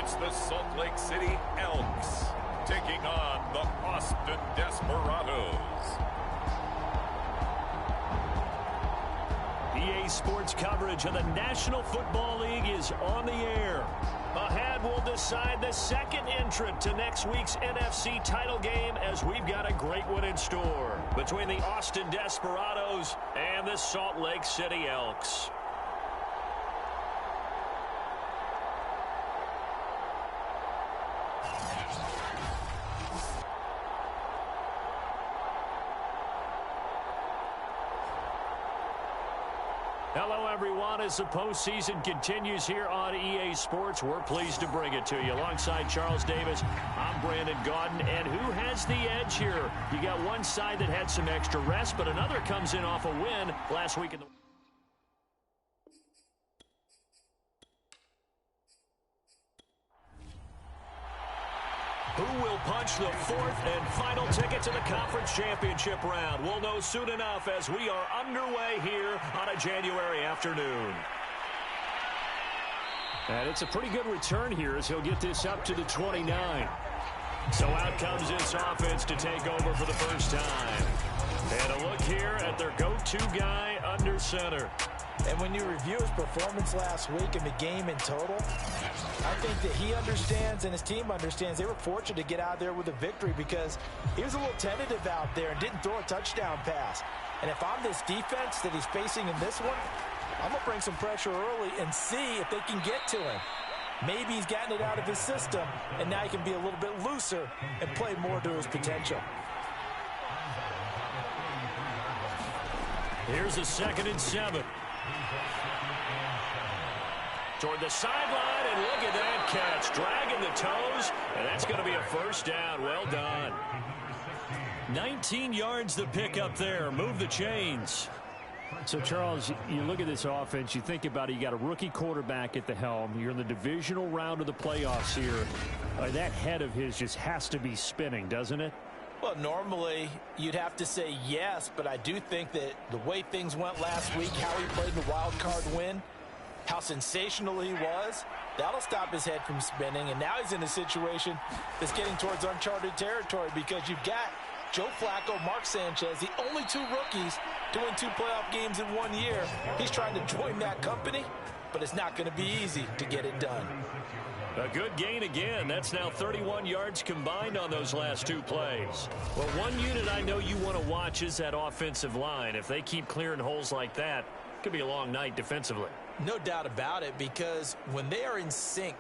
It's the Salt Lake City Elks taking on the Austin Desperadoes. EA Sports coverage of the National Football League is on the air. Ahead, we'll decide the second entrant to next week's NFC title game, as we've got a great one in store between the Austin Desperadoes and the Salt Lake City Elks. Hello, everyone. As the postseason continues here on EA Sports, we're pleased to bring it to you. Alongside Charles Davis, I'm Brandon Gaudin. And who has the edge here? You got one side that had some extra rest, but another comes in off a win last week in the... Who will punch the fourth and final ticket to the conference championship round? We'll know soon enough as we are underway here on a January afternoon. And it's a pretty good return here as he'll get this up to the 29. So out comes this offense to take over for the first time. And a look here at their go-to guy under center. And when you review his performance last week and the game in total, I think that he understands and his team understands they were fortunate to get out there with a victory because he was a little tentative out there and didn't throw a touchdown pass. And if I'm this defense that he's facing in this one, I'm going to bring some pressure early and see if they can get to him. Maybe he's gotten it out of his system, and now he can be a little bit looser and play more to his potential. Here's a 2nd and 7. Toward the sideline, and look at that catch. Dragging the toes, and that's going to be a first down. Well done. 19 yards the pick up there. Move the chains. So, Charles, you look at this offense, you think about it, you got a rookie quarterback at the helm. You're in the divisional round of the playoffs here. That head of his just has to be spinning, doesn't it? Well, normally you'd have to say yes, but I do think that the way things went last week, how he played the wild card win, how sensational he was, that'll stop his head from spinning. And now he's in a situation that's getting towards uncharted territory because you've got Joe Flacco, Mark Sanchez, the only two rookies to win 2 playoff games in 1 year. He's trying to join that company, but it's not going to be easy to get it done. A good gain again. That's now 31 yards combined on those last 2 plays. Well, one unit I know you want to watch is that offensive line. If they keep clearing holes like that, it could be a long night defensively. No doubt about it, because when they are in sync,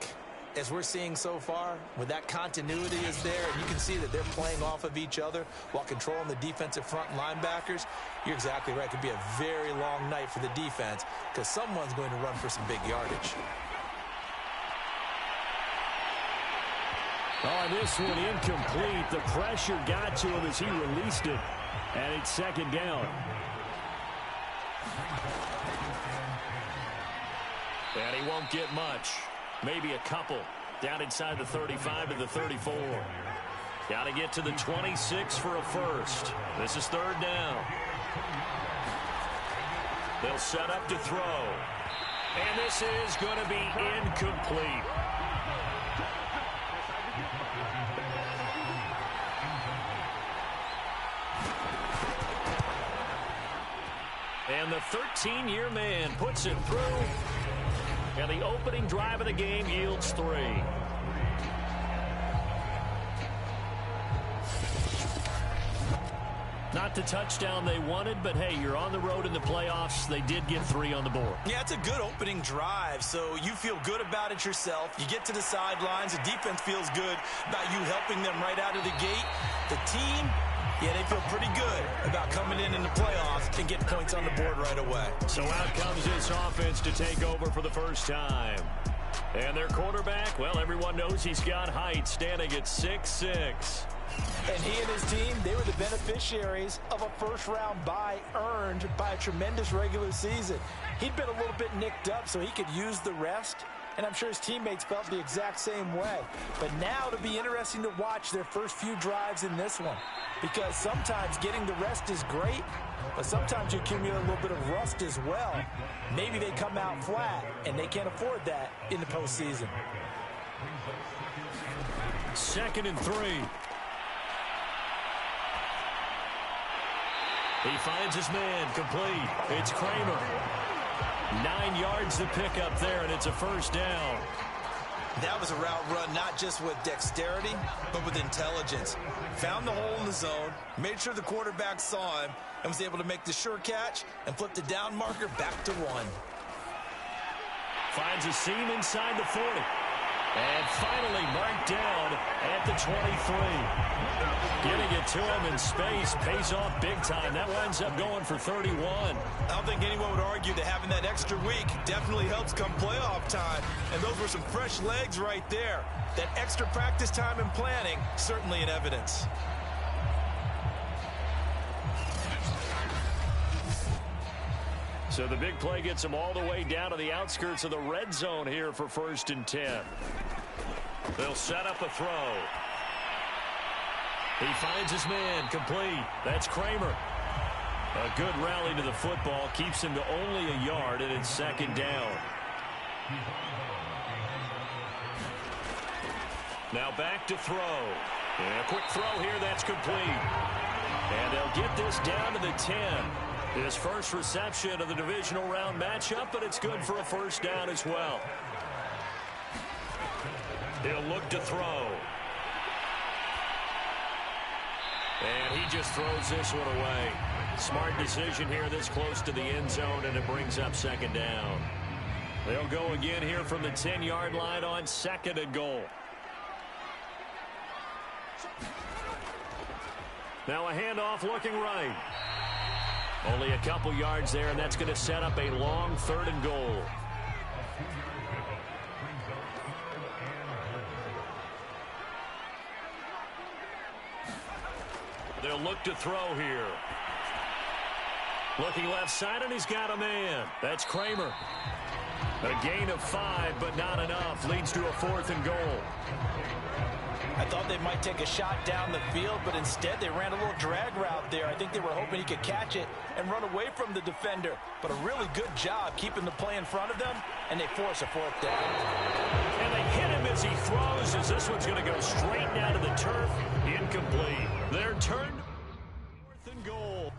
as we're seeing so far, when that continuity is there, and you can see that they're playing off of each other while controlling the defensive front linebackers, you're exactly right. It could be a very long night for the defense because someone's going to run for some big yardage. Oh, this one incomplete. The pressure got to him as he released it. And it's 2nd down. And he won't get much. Maybe a couple. Down inside the 35 to the 34. Got to get to the 26 for a first. This is 3rd down. They'll set up to throw. And this is going to be incomplete. And the 13-year man puts it through. And the opening drive of the game yields 3. Not the touchdown they wanted, but hey, you're on the road in the playoffs. They did get 3 on the board. Yeah, it's a good opening drive, so you feel good about it yourself. You get to the sidelines. The defense feels good about you helping them right out of the gate. The team, yeah, they feel pretty good about coming in the playoffs and getting points on the board right away. So out comes this offense to take over for the first time. And their quarterback, well, everyone knows he's got height, standing at 6'6". And he and his team, they were the beneficiaries of a first-round bye earned by a tremendous regular season. He'd been a little bit nicked up so he could use the rest, and I'm sure his teammates felt the exact same way. But now it'll be interesting to watch their first few drives in this one, because sometimes getting the rest is great, but sometimes you accumulate a little bit of rust as well. Maybe they come out flat, and they can't afford that in the postseason. 2nd and 3. He finds his man, complete. It's Kramer. 9 yards to pick up there, and it's a first down. That was a route run not just with dexterity, but with intelligence. Found the hole in the zone, made sure the quarterback saw him, and was able to make the sure catch and flip the down marker back to 1. Finds a seam inside the 40. And finally marked down at the 23. Getting it to him in space pays off big time. That winds up going for 31. I don't think anyone would argue that having that extra week definitely helps come playoff time. And those were some fresh legs right there. That extra practice time and planning, certainly in evidence. So the big play gets him all the way down to the outskirts of the red zone here for 1st and 10. They'll set up a throw. He finds his man, complete. That's Kramer. A good rally to the football keeps him to only a yard, and it's 2nd down. Now back to throw. And a quick throw here, that's complete. And they'll get this down to the 10. His first reception of the divisional round matchup, but it's good for a first down as well. He'll look to throw. And he just throws this one away. Smart decision here this close to the end zone, and it brings up 2nd down. They'll go again here from the 10-yard line on 2nd and goal. Now a handoff looking right. Only a couple yards there, and that's going to set up a long 3rd and goal. They'll look to throw here. Looking left side, and he's got a man. That's Kramer. A gain of 5, but not enough. Leads to a 4th and goal. I thought they might take a shot down the field, but instead they ran a little drag route there. I think they were hoping he could catch it and run away from the defender. But a really good job keeping the play in front of them, and they force a 4th down. And they hit him as he throws, as this one's going to go straight down to the turf. Incomplete. Their turn, 4th and goal.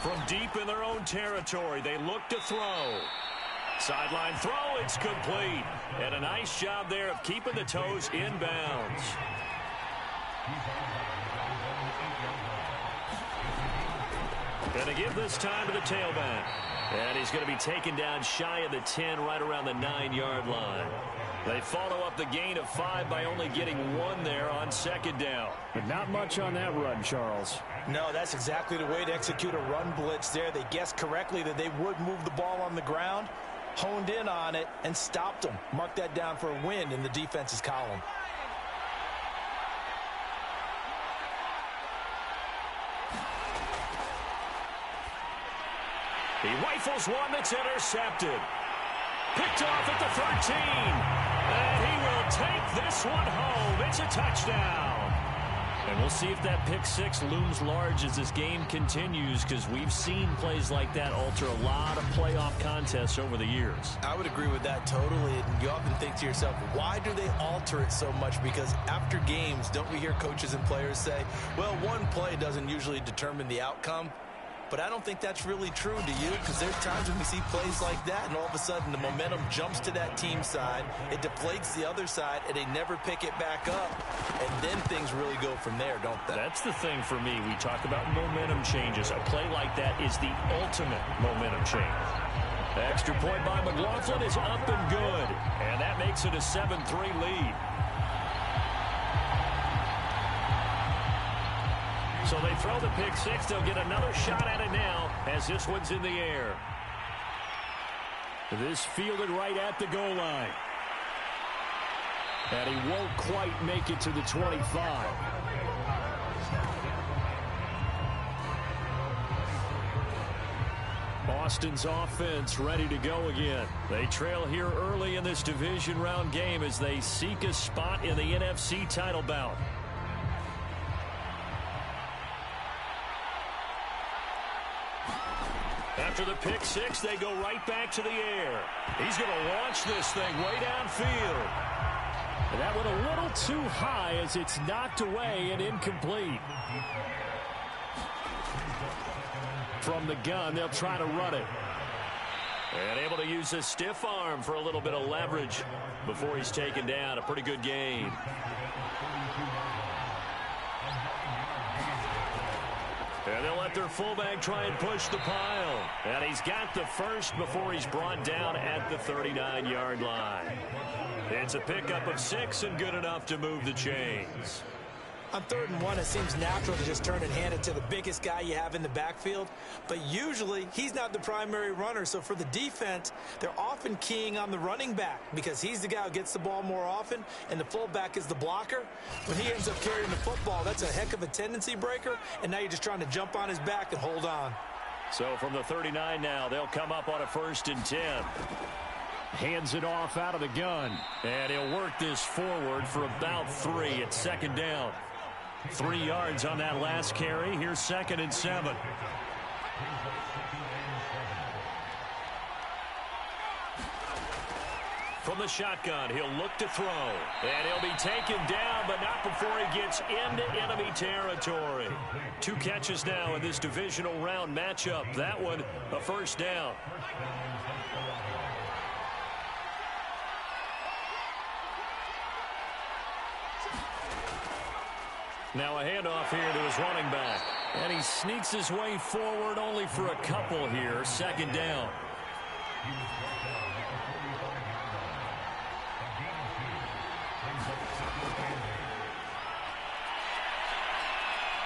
From deep in their own territory, they look to throw. Sideline throw, it's complete. And a nice job there of keeping the toes inbounds. Going to give this time to the tailback. And he's going to be taken down shy of the 10, right around the 9-yard line. They follow up the gain of 5 by only getting 1 there on 2nd down. But not much on that run, Charles. No, that's exactly the way to execute a run blitz there. They guessed correctly that they would move the ball on the ground, honed in on it, and stopped them. Mark that down for a win in the defense's column. He rifles one that's intercepted. Picked off at the 13. And he will take this one home. It's a touchdown. And we'll see if that pick 6 looms large as this game continues, because we've seen plays like that alter a lot of playoff contests over the years. I would agree with that totally. And you often think to yourself, why do they alter it so much? Because after games, don't we hear coaches and players say, well, one play doesn't usually determine the outcome. But I don't think that's really true, do you? Because there's times when we see plays like that, and all of a sudden the momentum jumps to that team side, it deflates the other side, and they never pick it back up. And then things really go from there, don't they? That's the thing for me. We talk about momentum changes. A play like that is the ultimate momentum change. The extra point by McLaughlin is up and good. And that makes it a 7-3 lead. So they throw the pick 6. They'll get another shot at it now as this one's in the air. This fielded right at the goal line. And he won't quite make it to the 25. Austin's offense ready to go again. They trail here early in this division round game as they seek a spot in the NFC title bout. After the pick six, they go right back to the air. He's going to launch this thing way downfield. And that went a little too high as it's knocked away and incomplete. From the gun, they'll try to run it. And able to use his stiff arm for a little bit of leverage before he's taken down. A pretty good gain. And they'll let their fullback try and push the pile. And he's got the first before he's brought down at the 39-yard line. It's a pickup of 6 and good enough to move the chains. On 3rd and 1, it seems natural to just turn and hand it to the biggest guy you have in the backfield. But usually, he's not the primary runner. So for the defense, they're often keying on the running back because he's the guy who gets the ball more often, and the fullback is the blocker. When he ends up carrying the football, that's a heck of a tendency breaker, and now you're just trying to jump on his back and hold on. So from the 39 now, they'll come up on a 1st and 10. Hands it off out of the gun. And he'll work this forward for about 3 at 2nd down. 3 yards on that last carry. Here's 2nd and 7. From the shotgun, he'll look to throw. And he'll be taken down, but not before he gets into enemy territory. 2 catches now in this divisional round matchup. That one, a 1st down. Now a handoff here to his running back. And he sneaks his way forward only for a couple here. 2nd down.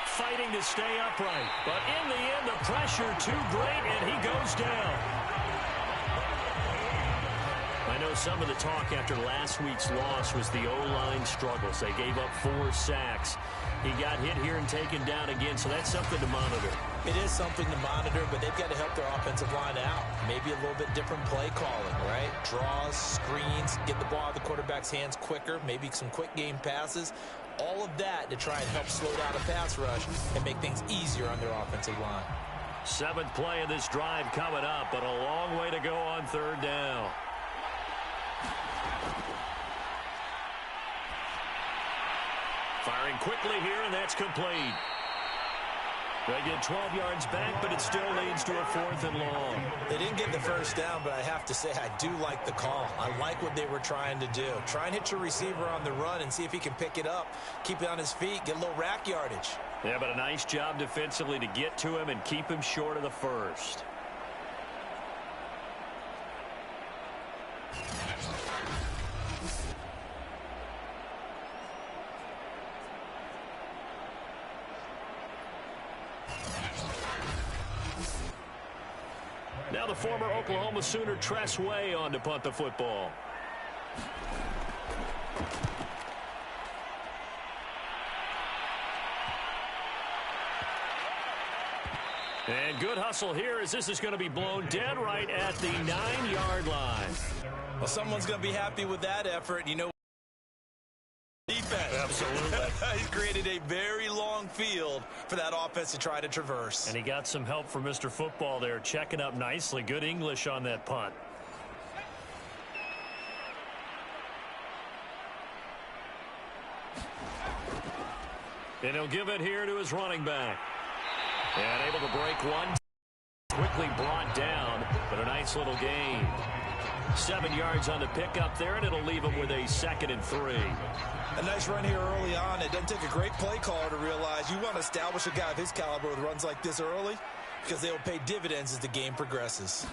Fighting to stay upright. But in the end, the pressure too great, and he goes down. I know some of the talk after last week's loss was the O-line struggles. They gave up 4 sacks. He got hit here and taken down again, so that's something to monitor. It is something to monitor, but they've got to help their offensive line out. Maybe a little bit different play calling, right? Draws, screens, get the ball out of the quarterback's hands quicker, maybe some quick game passes. All of that to try and help slow down a pass rush and make things easier on their offensive line. 7th play of this drive coming up, but a long way to go on 3rd down. Firing quickly here, and that's complete. They get 12 yards back, but it still leads to a 4th and long. They didn't get the 1st down, but I have to say I do like the call. I like what they were trying to do. Try and hit your receiver on the run and see if he can pick it up, keep it on his feet, get a little rack yardage. Yeah, but a nice job defensively to get to him and keep him short of the 1st. Now the former Oklahoma Sooner Tress Way on to punt the football. And good hustle here as this is going to be blown dead right at the 9-yard line. Well, someone's going to be happy with that effort. You know, defense. Absolutely. He's created a very long field for that offense to try to traverse. And he got some help from Mr. Football there, checking up nicely. Good English on that punt. And he'll give it here to his running back. And able to break one. Quickly brought down, but a nice little gain. 7 yards on the pickup there, and it'll leave him with a 2nd and 3. A nice run here early on. It doesn't take a great play caller to realize you want to establish a guy of his caliber with runs like this early because they will pay dividends as the game progresses.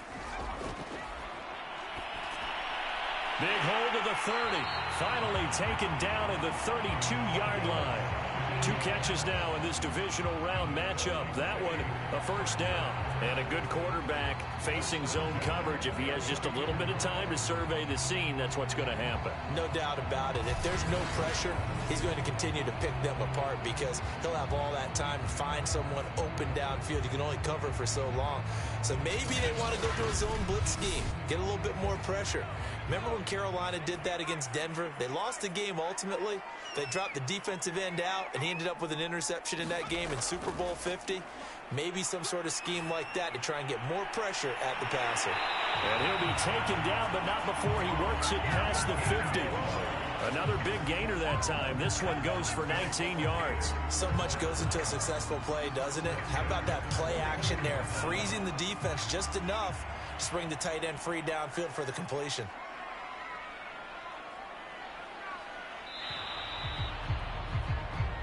Big hold of the 30. Finally taken down at the 32-yard line. 2 catches now in this divisional round matchup. That one, a first down. And a good quarterback facing zone coverage. If he has just a little bit of time to survey the scene, that's what's going to happen. No doubt about it. If there's no pressure, he's going to continue to pick them apart because he'll have all that time to find someone open downfield. You can only cover for so long. So maybe they want to go to a zone blitz scheme, get a little bit more pressure. Remember when Carolina did that against Denver? They lost the game ultimately. They dropped the defensive end out, and he ended up with an interception in that game in Super Bowl 50. Maybe some sort of scheme like that to try and get more pressure at the passer. And he'll be taken down, but not before he works it past the 50. Another big gainer that time. This one goes for 19 yards. So much goes into a successful play, doesn't it? How about that play action there? Freezing the defense just enough to bring the tight end free downfield for the completion.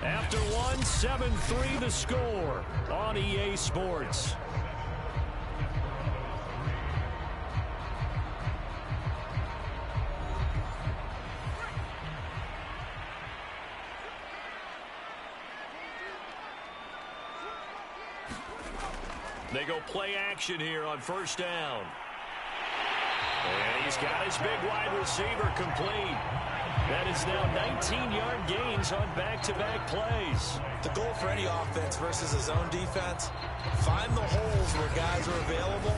After one, 7-3 the score on EA Sports. They go play action here on first down. And he's got his big wide receiver complete. That is now 19-yard gains on back-to-back plays. The goal for any offense versus a zone defense, find the holes where guys are available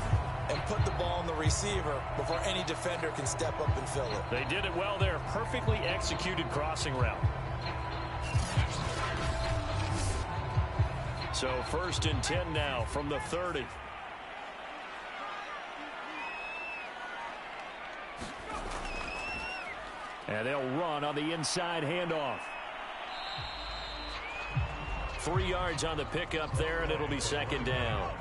and put the ball on the receiver before any defender can step up and fill it. They did it well there. Perfectly executed crossing route. So 1st and 10 now from the 30. And they'll run on the inside handoff. 3 yards on the pickup there, and it'll be 2nd down.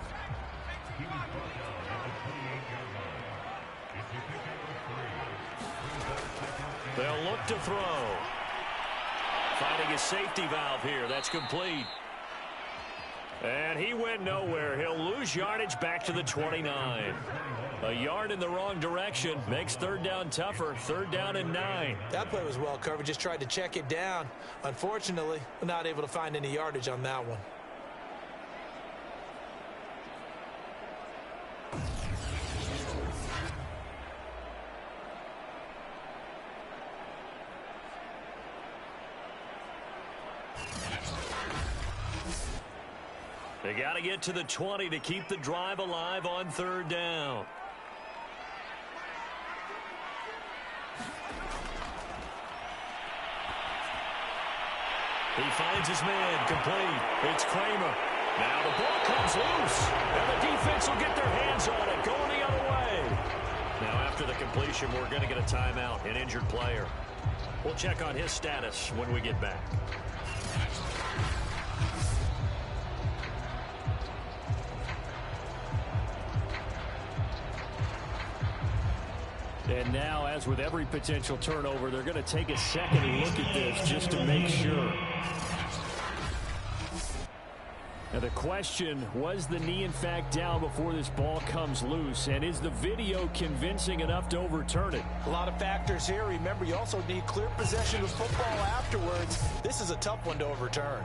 They'll look to throw. Finding a safety valve here. That's complete. And he went nowhere. He'll lose yardage back to the 29. A yard in the wrong direction makes 3rd down tougher. 3rd down and 9. That play was well covered. Just tried to check it down. Unfortunately, not able to find any yardage on that one. They got to get to the 20 to keep the drive alive on 3rd down. He finds his man complete. It's Kramer. Now the ball comes loose, and the defense will get their hands on it, going the other way. Now after the completion, we're going to get a timeout, an injured player. We'll check on his status when we get back. And now, as with every potential turnover, they're going to take a second look at this just to make sure. Now the question, was the knee in fact down before this ball comes loose? And is the video convincing enough to overturn it? A lot of factors here. Remember, you also need clear possession of football afterwards. This is a tough one to overturn.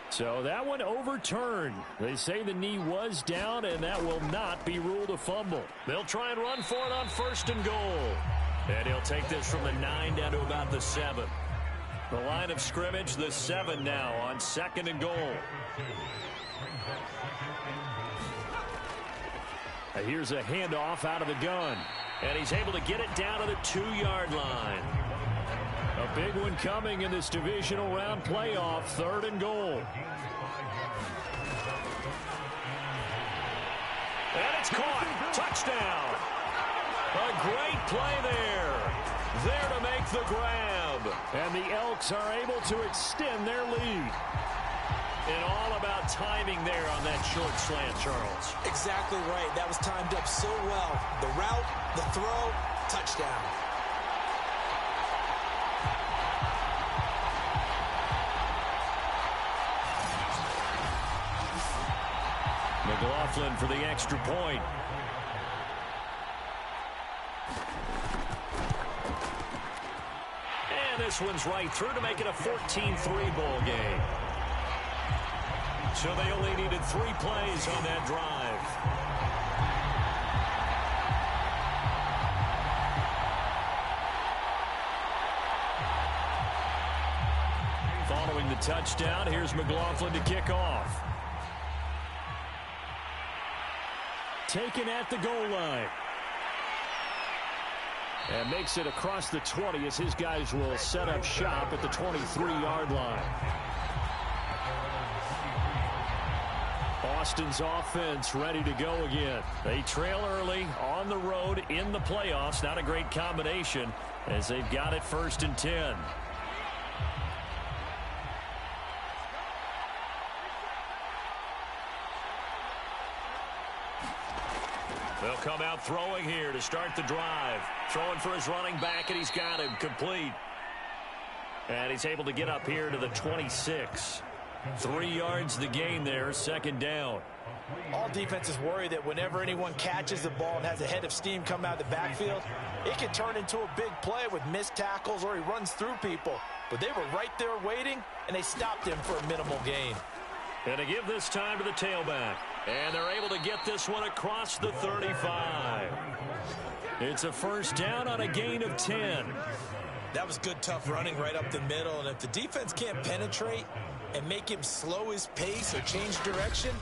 So that one overturned. They say the knee was down, and that will not be ruled a fumble. They'll try and run for it on 1st and goal. And he'll take this from the 9 down to about the 7. The line of scrimmage, the 7 now on 2nd and goal. Here's a handoff out of the gun. And he's able to get it down to the 2-yard line. A big one coming in this divisional round playoff, 3rd and goal. And it's caught. Touchdown. A great play there. There to make the grab. And the Elks are able to extend their lead. And all about timing there on that short slant, Charles. Exactly right. That was timed up so well. The route, the throw, touchdown. McLaughlin for the extra point. And this one's right through to make it a 14-3 ball game. So they only needed 3 plays on that drive. Following the touchdown, here's McLaughlin to kick off. Taken at the goal line. And makes it across the 20 as his guys will set up shop at the 23-yard line. Austin's offense ready to go again. They trail early on the road in the playoffs. Not a great combination as they've got it 1st and 10. They'll come out throwing here to start the drive. Throwing for his running back, and he's got him complete. And he's able to get up here to the 26. 3 yards the gain there, 2nd down. All defenses worry that whenever anyone catches the ball and has a head of steam come out of the backfield, it can turn into a big play with missed tackles or he runs through people. But they were right there waiting, and they stopped him for a minimal gain. And to give this time to the tailback. And they're able to get this one across the 35. It's a 1st down on a gain of 10. That was good, tough running right up the middle. And if the defense can't penetrate and make him slow his pace or change direction,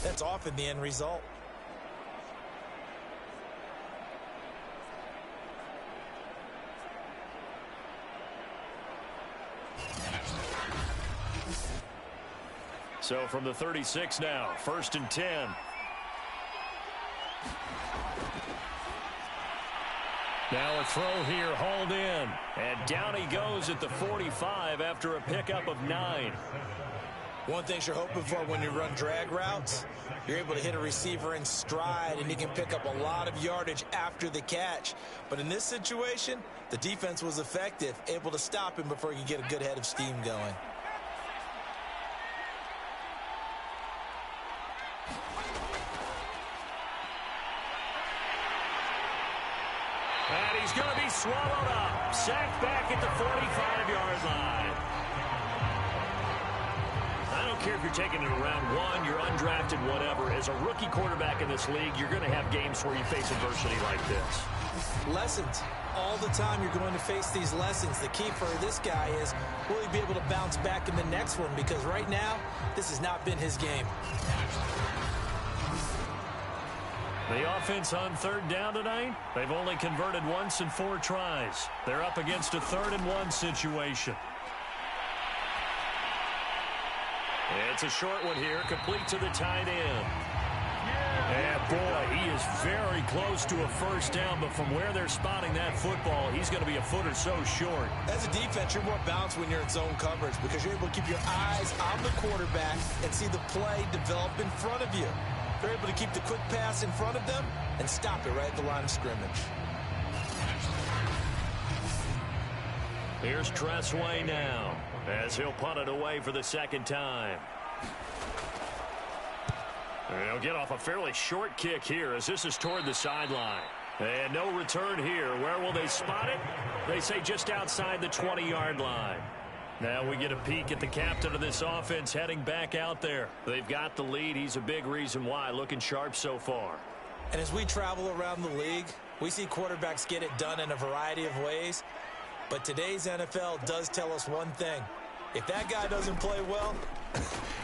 that's often the end result. So from the 36 now, 1st and 10. Now a throw here, hauled in. And down he goes at the 45 after a pickup of 9. One thing you're hoping for when you run drag routes, you're able to hit a receiver in stride and he can pick up a lot of yardage after the catch. But in this situation, the defense was effective, able to stop him before he could get a good head of steam going. And he's going to be swallowed up. Sacked back at the 45-yard line. I don't care if you're taking it around 1, you're undrafted, whatever. As a rookie quarterback in this league, you're going to have games where you face adversity like this. Lessons. All the time you're going to face these lessons. The key for this guy is, will he be able to bounce back in the next one? Because right now, this has not been his game. The offense on 3rd down tonight, they've only converted once in 4 tries. They're up against a 3rd and 1 situation. It's a short one here, complete to the tight end. And boy, he is very close to a 1st down, but from where they're spotting that football, he's going to be a foot or so short. As a defense, you're more balanced when you're in zone coverage because you're able to keep your eyes on the quarterback and see the play develop in front of you. They're able to keep the quick pass in front of them and stop it right at the line of scrimmage. Here's Tressway now as he'll punt it away for the 2nd time. They'll get off a fairly short kick here as this is toward the sideline. And no return here. Where will they spot it? They say just outside the 20-yard line. Now we get a peek at the captain of this offense heading back out there. They've got the lead. He's a big reason why. Looking sharp so far. And as we travel around the league, we see quarterbacks get it done in a variety of ways. But today's NFL does tell us one thing. If that guy doesn't play well,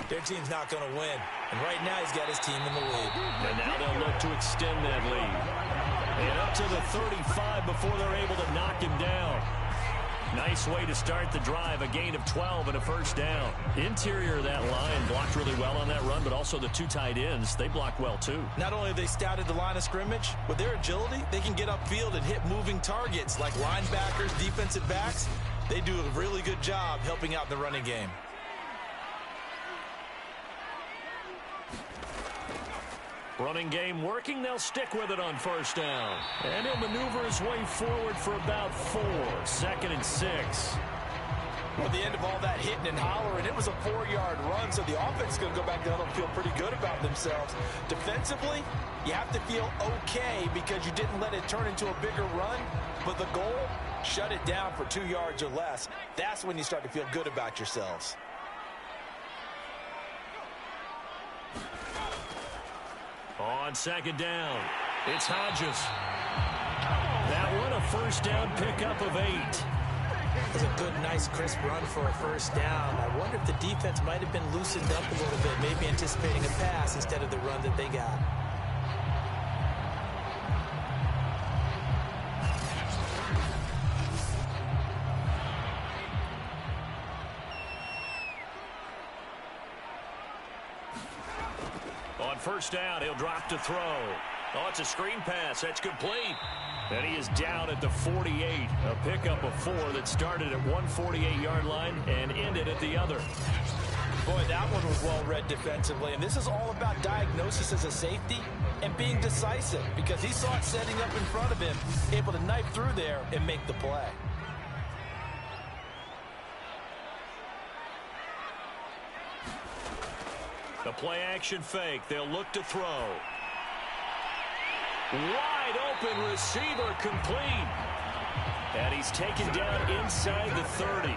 their team's not going to win. And right now he's got his team in the lead. And now they'll look to extend that lead. And up to the 35 before they're able to knock him down. Nice way to start the drive. A gain of 12 and a 1st down. Interior of that line blocked really well on that run, but also the 2 tight ends, they blocked well too. Not only have they scouted the line of scrimmage, with their agility, they can get upfield and hit moving targets like linebackers, defensive backs. They do a really good job helping out in the running game. Running game working. They'll stick with it on 1st down. And he'll maneuver his way forward for about 4. 2nd and 6. Well, at the end of all that hitting and hollering, it was a 4-yard run, so the offense is going to go back down and feel pretty good about themselves. Defensively, you have to feel okay because you didn't let it turn into a bigger run, but the goal, shut it down for 2 yards or less. That's when you start to feel good about yourselves. On second down, it's Hodges. That one a first down pickup of 8. It was a good, nice, crisp run for a first down. I wonder if the defense might have been loosened up a little bit, maybe anticipating a pass instead of the run that they got. On first down, he'll drop to throw. Oh, it's a screen pass. That's complete. And he is down at the 48. A pickup of 4 that started at 148-yard line and ended at the other. Boy, that one was well read defensively. And this is all about diagnosis as a safety and being decisive because he saw it setting up in front of him, able to knife through there and make the play. The play-action fake. They'll look to throw. Wide open receiver complete. And he's taken down inside the 30.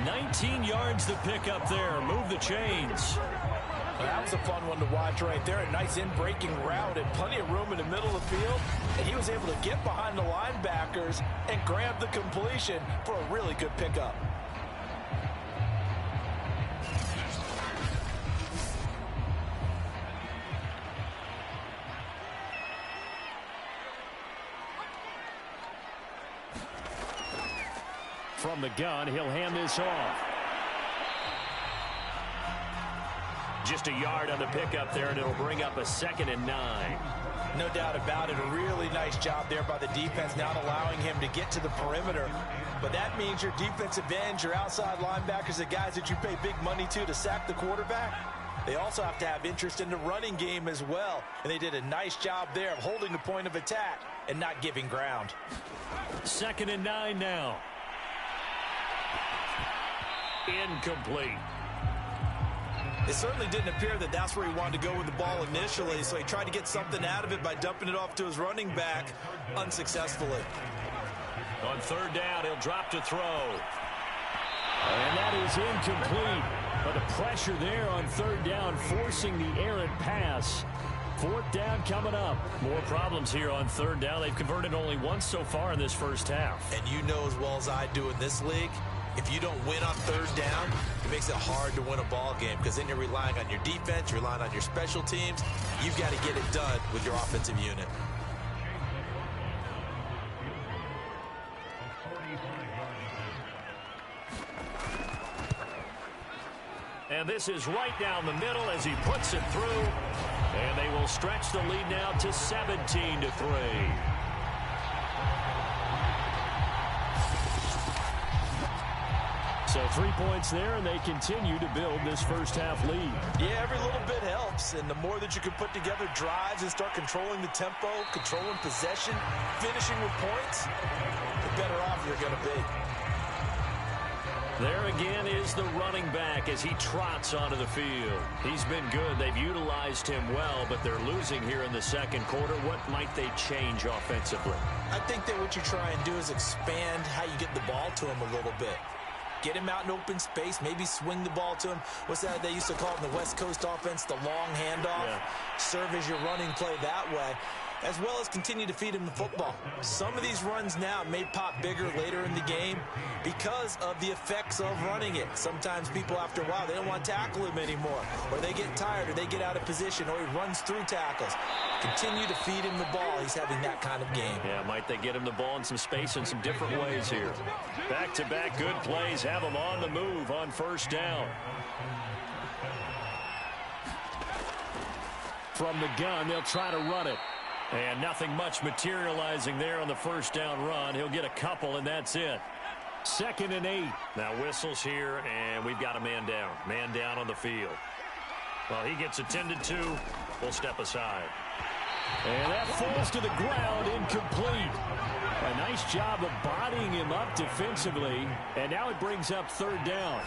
19 yards to pick up there. Move the chains. Well, that was a fun one to watch right there. A nice in-breaking route and plenty of room in the middle of the field. And he was able to get behind the linebackers and grab the completion for a really good pickup. From the gun, he'll hand this off. Just a yard on the pickup there, and it'll bring up a 2nd and 9. No doubt about it. A really nice job there by the defense, not allowing him to get to the perimeter. But that means your defensive ends, your outside linebackers, the guys that you pay big money to sack the quarterback, they also have to have interest in the running game as well. And they did a nice job there of holding the point of attack and not giving ground. 2nd and 9 now. Incomplete. It certainly didn't appear that that's where he wanted to go with the ball initially, so he tried to get something out of it by dumping it off to his running back unsuccessfully. On 3rd down, he'll drop to throw. And that is incomplete. But the pressure there on 3rd down, forcing the errant pass. 4th down coming up. More problems here on 3rd down. They've converted only once so far in this first half. And you know as well as I do in this league, if you don't win on 3rd down, it makes it hard to win a ball game because then you're relying on your defense, you're relying on your special teams. You've got to get it done with your offensive unit. And this is right down the middle as he puts it through. And they will stretch the lead now to 17-3. So 3 points there, and they continue to build this first half lead. Yeah, every little bit helps, and the more that you can put together drives and start controlling the tempo, controlling possession, finishing with points, the better off you're going to be. There again is the running back as he trots onto the field. He's been good. They've utilized him well, but they're losing here in the second quarter. What might they change offensively? I think that what you try and do is expand how you get the ball to him a little bit. Get him out in open space, maybe swing the ball to him. What's that they used to call it in the West Coast offense, the long handoff? Yeah. Serve as your running play that way, as well as continue to feed him the football. Some of these runs now may pop bigger later in the game because of the effects of running it. Sometimes people, after a while, they don't want to tackle him anymore, or they get tired, or they get out of position, or he runs through tackles. Continue to feed him the ball. He's having that kind of game. Yeah, might they get him the ball in some space in some different ways here. Back-to-back good plays have him on the move on 1st down. From the gun, they'll try to run it. And nothing much materializing there on the 1st down run. He'll get a couple, and that's it. 2nd and 8. Now whistles here, and we've got a man down. Man down on the field. Well, he gets attended to. We'll step aside. And that falls to the ground, incomplete. A nice job of bodying him up defensively, and now it brings up third down.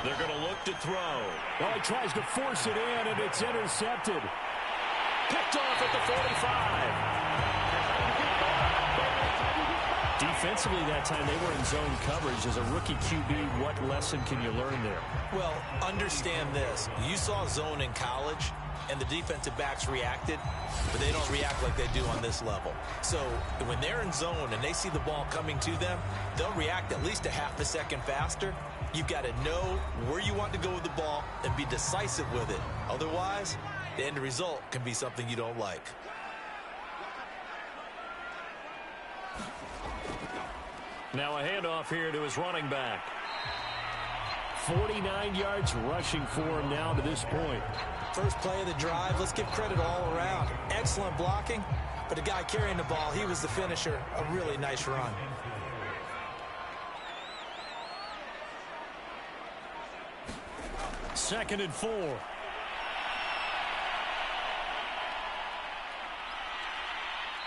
They're going to look to throw. Well, he tries to force it in, and it's intercepted. Picked off at the 45. Defensively that time, they were in zone coverage. As a rookie QB, what lesson can you learn there? Well, understand this. You saw zone in college, and the defensive backs reacted, but they don't react like they do on this level. So when they're in zone and they see the ball coming to them, they'll react at least a half a second faster. You've got to know where you want to go with the ball and be decisive with it. Otherwise, the end result can be something you don't like. Now a handoff here to his running back. 49 yards rushing for him now to this point. First play of the drive, let's give credit all around. Excellent blocking, but the guy carrying the ball, he was the finisher. A really nice run. Second and 4.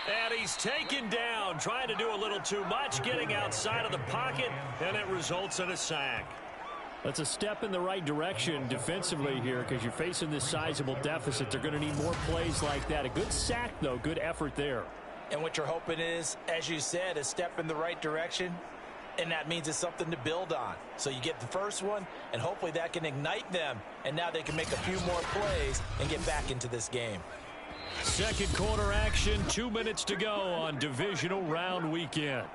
And he's taken down, trying to do a little too much, getting outside of the pocket, and it results in a sack. That's a step in the right direction defensively here because you're facing this sizable deficit. They're going to need more plays like that. A good sack, though. Good effort there. And what you're hoping is, as you said, a step in the right direction, and that means it's something to build on. So you get the first one, and hopefully that can ignite them, and now they can make a few more plays and get back into this game. Second quarter action, 2 minutes to go on divisional round weekend.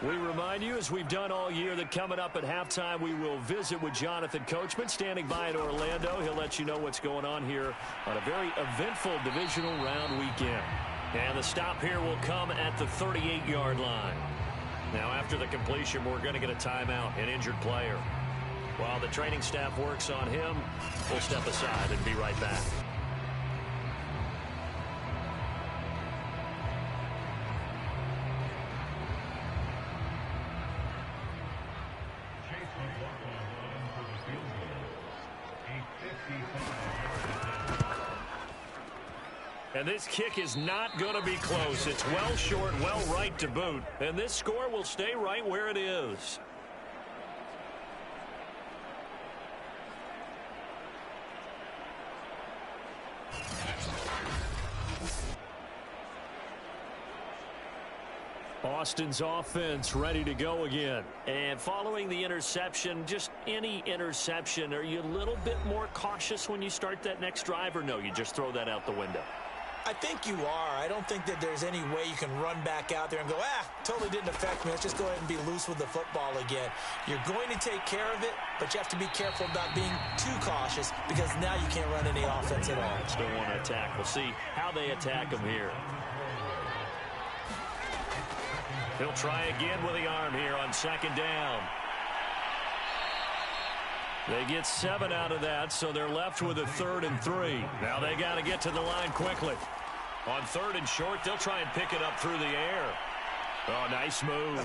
We remind you, as we've done all year, that coming up at halftime, we will visit with Jonathan Coachman, standing by in Orlando. He'll let you know what's going on here on a very eventful divisional round weekend. And the stop here will come at the 38-yard line. Now, after the completion, we're going to get a timeout, an injured player. While the training staff works on him, we'll step aside and be right back. And this kick is not going to be close. It's well short, well right to boot. And this score will stay right where it is. Austin's offense ready to go again. And following the interception, just any interception, are you a little bit more cautious when you start that next drive, or no, you just throw that out the window? I think you are. I don't think that there's any way you can run back out there and go, totally didn't affect me. Let's just go ahead and be loose with the football again. You're going to take care of it, but you have to be careful about being too cautious because now you can't run any offense at all. Still want to attack. We'll see how they attack him here. He'll try again with the arm here on second down. They get 7 out of that, so they're left with a 3rd and 3. Now they got to get to the line quickly. On 3rd and short, they'll try and pick it up through the air. Oh, nice move.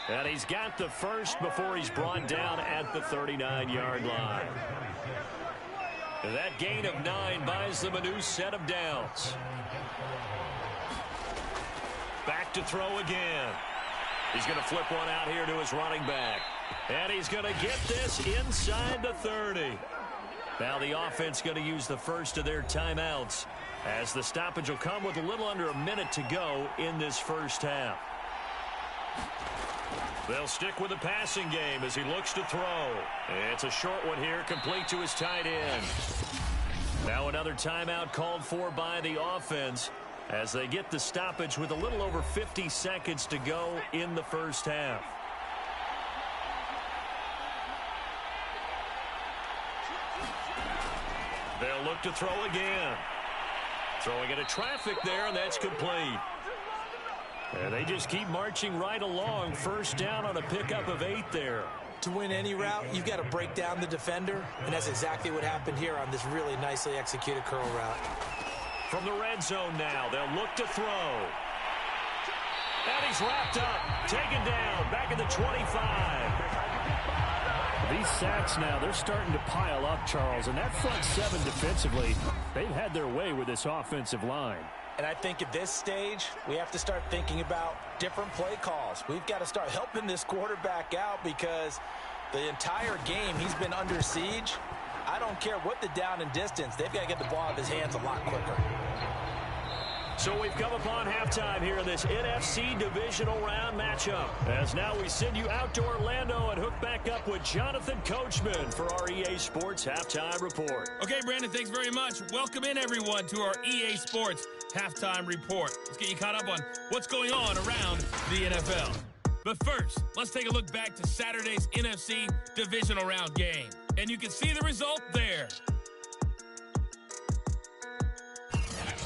And he's got the first before he's brought down at the 39-yard line. And that gain of 9 buys them a new set of downs. Back to throw again. He's going to flip one out here to his running back. And he's going to get this inside the 30. Now the offense going to use the first of their timeouts as the stoppage will come with a little under a minute to go in this first half. They'll stick with the passing game as he looks to throw. It's a short one here, complete to his tight end. Now another timeout called for by the offense as they get the stoppage with a little over 50 seconds to go in the first half. They'll look to throw again. Throwing into traffic there, and that's complete. And they just keep marching right along. First down on a pickup of 8 there. To win any route, you've got to break down the defender, and that's exactly what happened here on this really nicely executed curl route. From the red zone now, they'll look to throw. And he's wrapped up, taken down, back at the 25. These sacks now, they're starting to pile up, Charles. And that front seven defensively, they've had their way with this offensive line. And I think at this stage, we have to start thinking about different play calls. We've got to start helping this quarterback out because the entire game he's been under siege. I don't care what the down and distance. They've got to get the ball out of his hands a lot quicker. So we've come upon halftime here in this NFC divisional round matchup. As now we send you out to Orlando and hook back up with Jonathan Coachman for our EA Sports Halftime Report. Okay, Brandon, thanks very much. Welcome in, everyone, to our EA Sports Halftime Report. Let's get you caught up on what's going on around the NFL. But first, let's take a look back to Saturday's NFC divisional round game. And you can see the result there.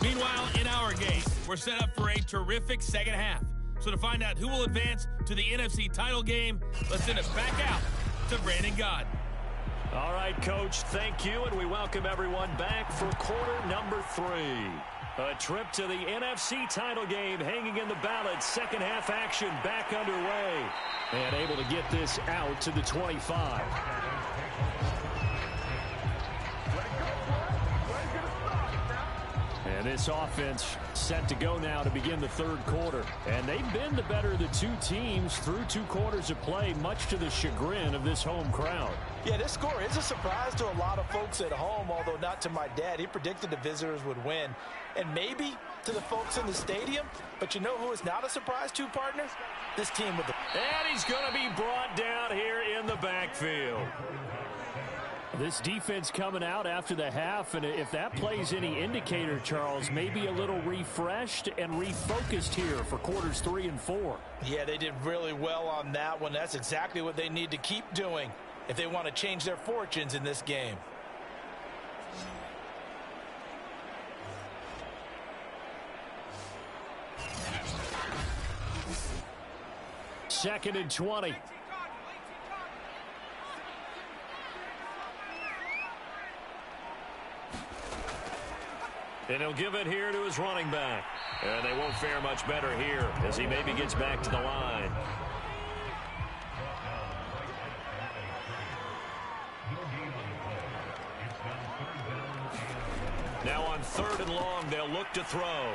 Meanwhile, in our game, we're set up for a terrific second half. So to find out who will advance to the NFC title game, let's send it back out to Brandon Gaudin. All right, Coach, thank you, and we welcome everyone back for quarter number 3. A trip to the NFC title game hanging in the balance. Second half action back underway. And able to get this out to the 25. And this offense set to go now to begin the third quarter. And they've been the better of the two teams through 2 quarters of play, much to the chagrin of this home crowd. Yeah, this score is a surprise to a lot of folks at home, although not to my dad. He predicted the visitors would win. And maybe to the folks in the stadium. But you know who is not a surprise to, partner? This team with the... And he's going to be brought down here in the backfield. This defense coming out after the half, and if that plays any indicator, Charles, maybe a little refreshed and refocused here for quarters 3 and 4. Yeah, they did really well on that one. That's exactly what they need to keep doing if they want to change their fortunes in this game. Second and 20. And he'll give it here to his running back. And they won't fare much better here as he maybe gets back to the line. Now on 3rd and long, they'll look to throw.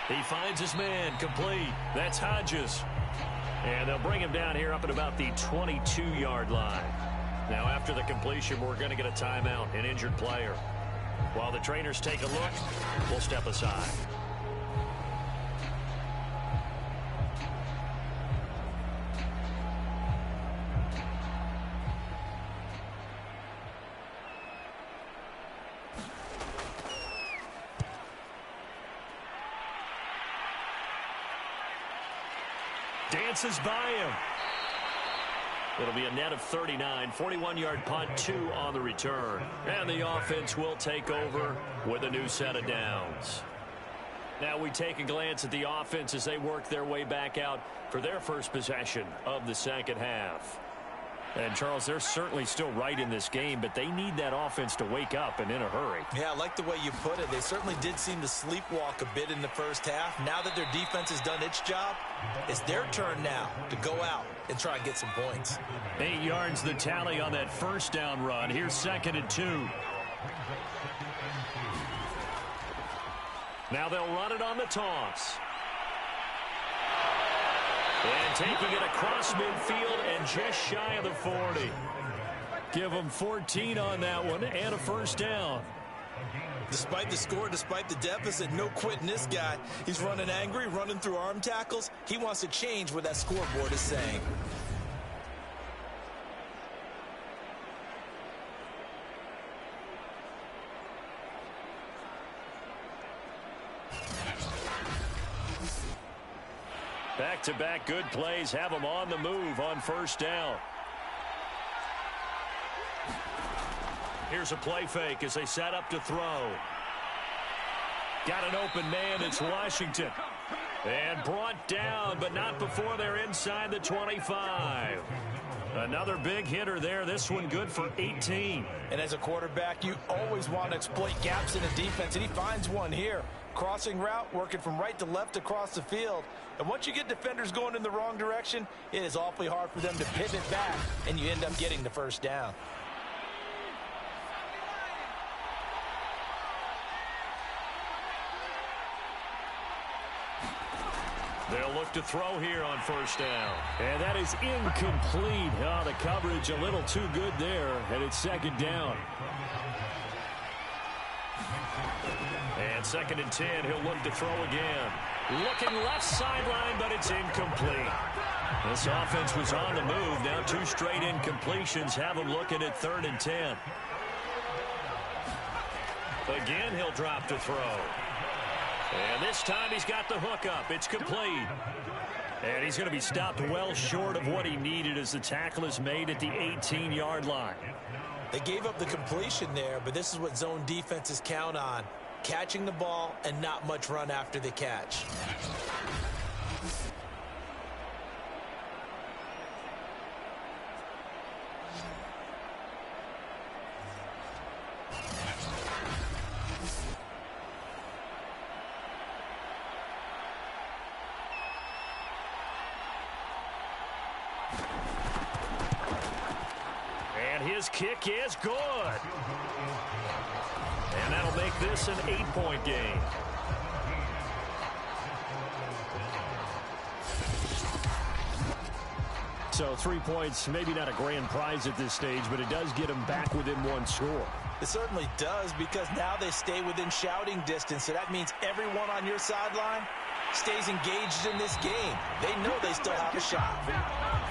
He finds his man complete. That's Hodges. And they'll bring him down here up at about the 22-yard line. Now after the completion, we're going to get a timeout, an injured player. While the trainers take a look, we'll step aside. Dances by him. It'll be a net of 39, 41-yard punt, 2 on the return. And the offense will take over with a new set of downs. Now we take a glance at the offense as they work their way back out for their first possession of the second half. And, Charles, they're certainly still right in this game, but they need that offense to wake up and in a hurry. Yeah, I like the way you put it. They certainly did seem to sleepwalk a bit in the first half. Now that their defense has done its job, it's their turn now to go out and try and get some points. 8 yards the tally on that first down run. Here's 2nd and 2. Now they'll run it on the toss. And taking it across midfield and just shy of the 40. Give them 14 on that one and a first down. Despite the score, despite the deficit, no quitting this guy. He's running angry, running through arm tackles. He wants to change what that scoreboard is saying. Back-to-back good plays have them on the move on first down. Here's a play fake as they set up to throw. Got an open man. It's Washington. And brought down, but not before they're inside the 25. Another big hitter there. This one good for 18. And as a quarterback, you always want to exploit gaps in the defense, and he finds one here. crossing route, working from right to left across the field. And once you get defenders going in the wrong direction, it is awfully hard for them to pivot back, and you end up getting the first down. They'll look to throw here on first down. And that is incomplete. Oh, the coverage a little too good there, and it's second down. And 2nd and 10, he'll look to throw again. Looking left sideline, but it's incomplete. This offense was on the move. Now 2 straight incompletions have him looking at 3rd and 10. Again, he'll drop to throw. And this time he's got the hook up. It's complete. And he's going to be stopped well short of what he needed as the tackle is made at the 18-yard line. They gave up the completion there, but this is what zone defenses count on. Catching the ball and not much run after the catch. His kick is good. And that'll make this an 8-point game. So 3 points, maybe not a grand prize at this stage, but it does get them back within 1 score. It certainly does, because now they stay within shouting distance. So that means everyone on your sideline stays engaged in this game. They know they still have a shot.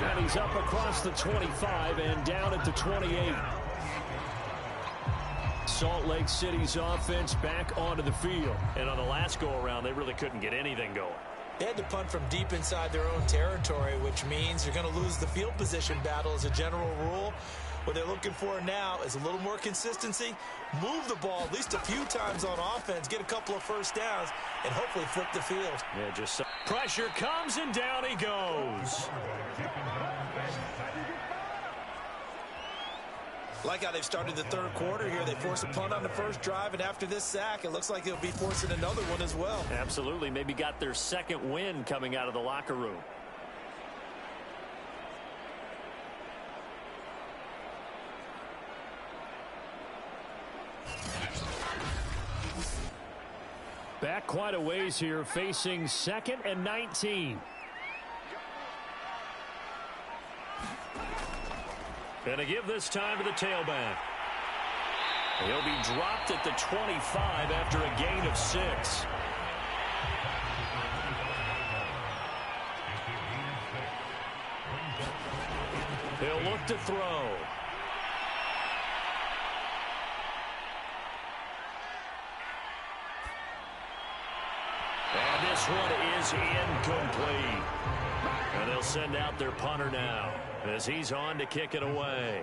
And he's up across the 25 and down at the 28. Salt Lake City's offense back onto the field. And on the last go-around, they really couldn't get anything going. They had to punt from deep inside their own territory, which means you're going to lose the field position battle as a general rule. What they're looking for now is a little more consistency, move the ball at least a few times on offense, get a couple of first downs, and hopefully flip the field. Yeah, just pressure comes, and down he goes. Like how they've started the 3rd quarter here. They force a punt on the first drive, and after this sack, it looks like they'll be forcing another one as well. Absolutely. Maybe got their 2nd win coming out of the locker room. Back quite a ways here, facing 2nd and 19. And a give this time to the tailback. He'll be dropped at the 25 after a gain of 6. He'll look to throw. And this one is incomplete. And they'll send out their punter now as he's on to kick it away.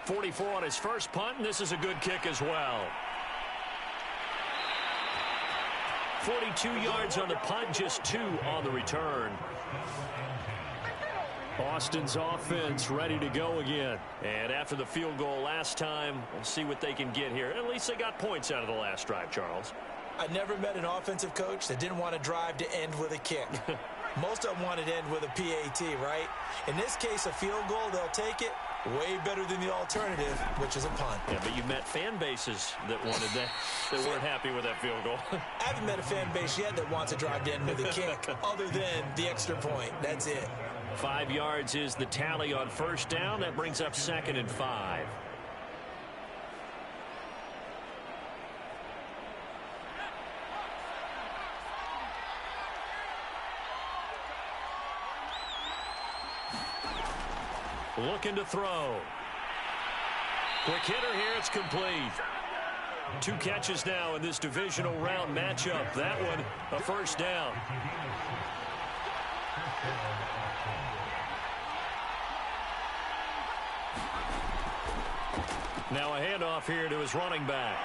44 on his first punt, and this is a good kick as well. 42 yards on the punt, just 2 on the return. Austin's offense ready to go again. And after the field goal last time, we'll see what they can get here. At least they got points out of the last drive, Charles. I never met an offensive coach that didn't want to drive to end with a kick. Most of them wanted to end with a PAT, right? In this case, a field goal, they'll take it. Way better than the alternative, which is a punt. Yeah, but you met fan bases that wanted that, that weren't happy with that field goal. I haven't met a fan base yet that wants to drive to end with a kick, other than the extra point. That's it. 5 yards is the tally on first down. That brings up 2nd and 5. Looking to throw. Quick hitter here. It's complete. 2 catches now in this divisional round matchup. That one, a first down. Now a handoff here to his running back.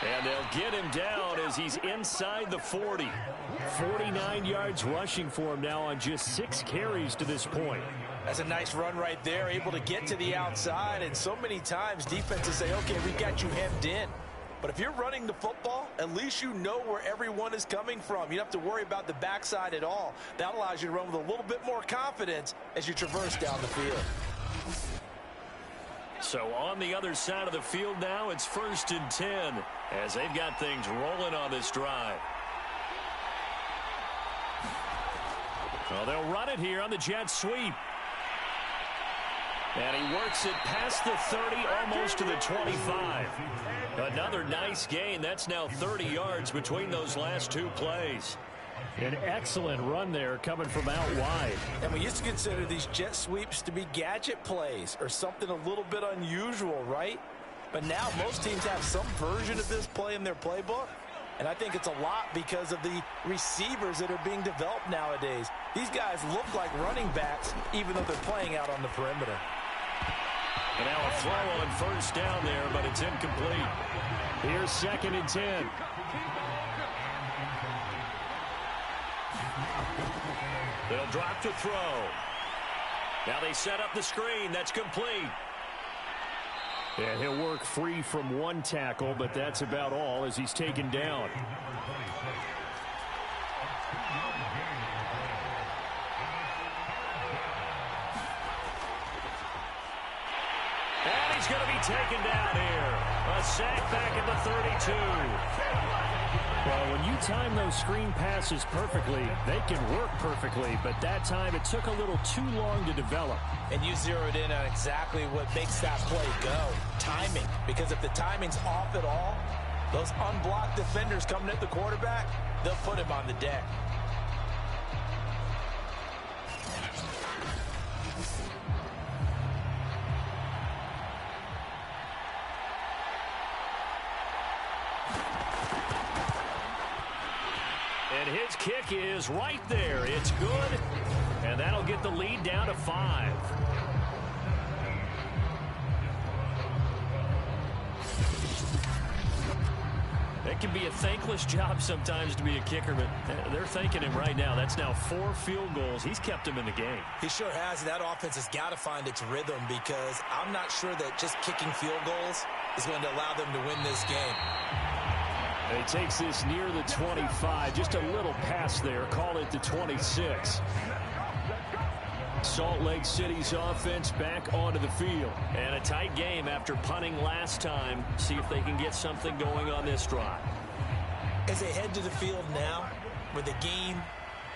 And they'll get him down as he's inside the 40. 49 yards rushing for him now on just 6 carries to this point. That's a nice run right there, able to get to the outside. And so many times defenses say, okay, we got you hemmed in. But if you're running the football, at least you know where everyone is coming from. You don't have to worry about the backside at all. That allows you to run with a little bit more confidence as you traverse down the field. So on the other side of the field now, it's 1st and 10 as they've got things rolling on this drive. Well, they'll run it here on the jet sweep. And he works it past the 30, almost to the 25. Another nice gain. That's now 30 yards between those last 2 plays. An excellent run there coming from out wide. And we used to consider these jet sweeps to be gadget plays or something a little bit unusual, right? But now most teams have some version of this play in their playbook. And I think it's a lot because of the receivers that are being developed nowadays. These guys look like running backs even though they're playing out on the perimeter. And now a throw on 1st down there, but it's incomplete. Here's 2nd and 10. They'll drop to throw. Now they set up the screen. That's complete. And he'll work free from 1 tackle, but that's about all as he's taken down. And he's going to be taken down here. A sack back at the 32. Well, when you time those screen passes perfectly, they can work perfectly, but that time it took a little too long to develop. And you zeroed in on exactly what makes that play go. Timing. Because if the timing's off at all, those unblocked defenders coming at the quarterback, they'll put him on the deck. And his kick is right there. It's good. And that'll get the lead down to 5. It can be a thankless job sometimes to be a kicker, but they're thanking him right now. That's now 4 field goals. He's kept him in the game. He sure has. That offense has got to find its rhythm because I'm not sure that just kicking field goals is going to allow them to win this game. He takes this near the 25, just a little pass there. Call it the 26. Salt Lake City's offense back onto the field. And a tight game after punting last time. See if they can get something going on this drive. As they head to the field now, with the game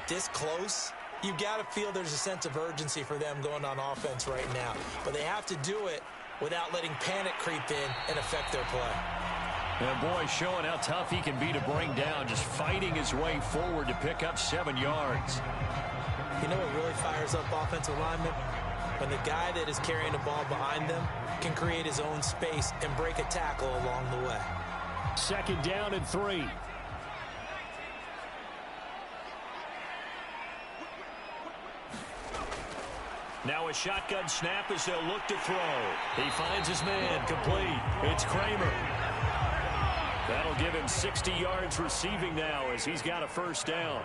this close, you've got to feel there's a sense of urgency for them going on offense right now. But they have to do it without letting panic creep in and affect their play. And boy, showing how tough he can be to bring down, just fighting his way forward to pick up 7 yards. You know what really fires up offensive linemen? When the guy that is carrying the ball behind them can create his own space and break a tackle along the way. 2nd down and 3. Now a shotgun snap as they'll look to throw. He finds his man, complete. It's Kramer. That'll give him 60 yards receiving now as he's got a 1st down.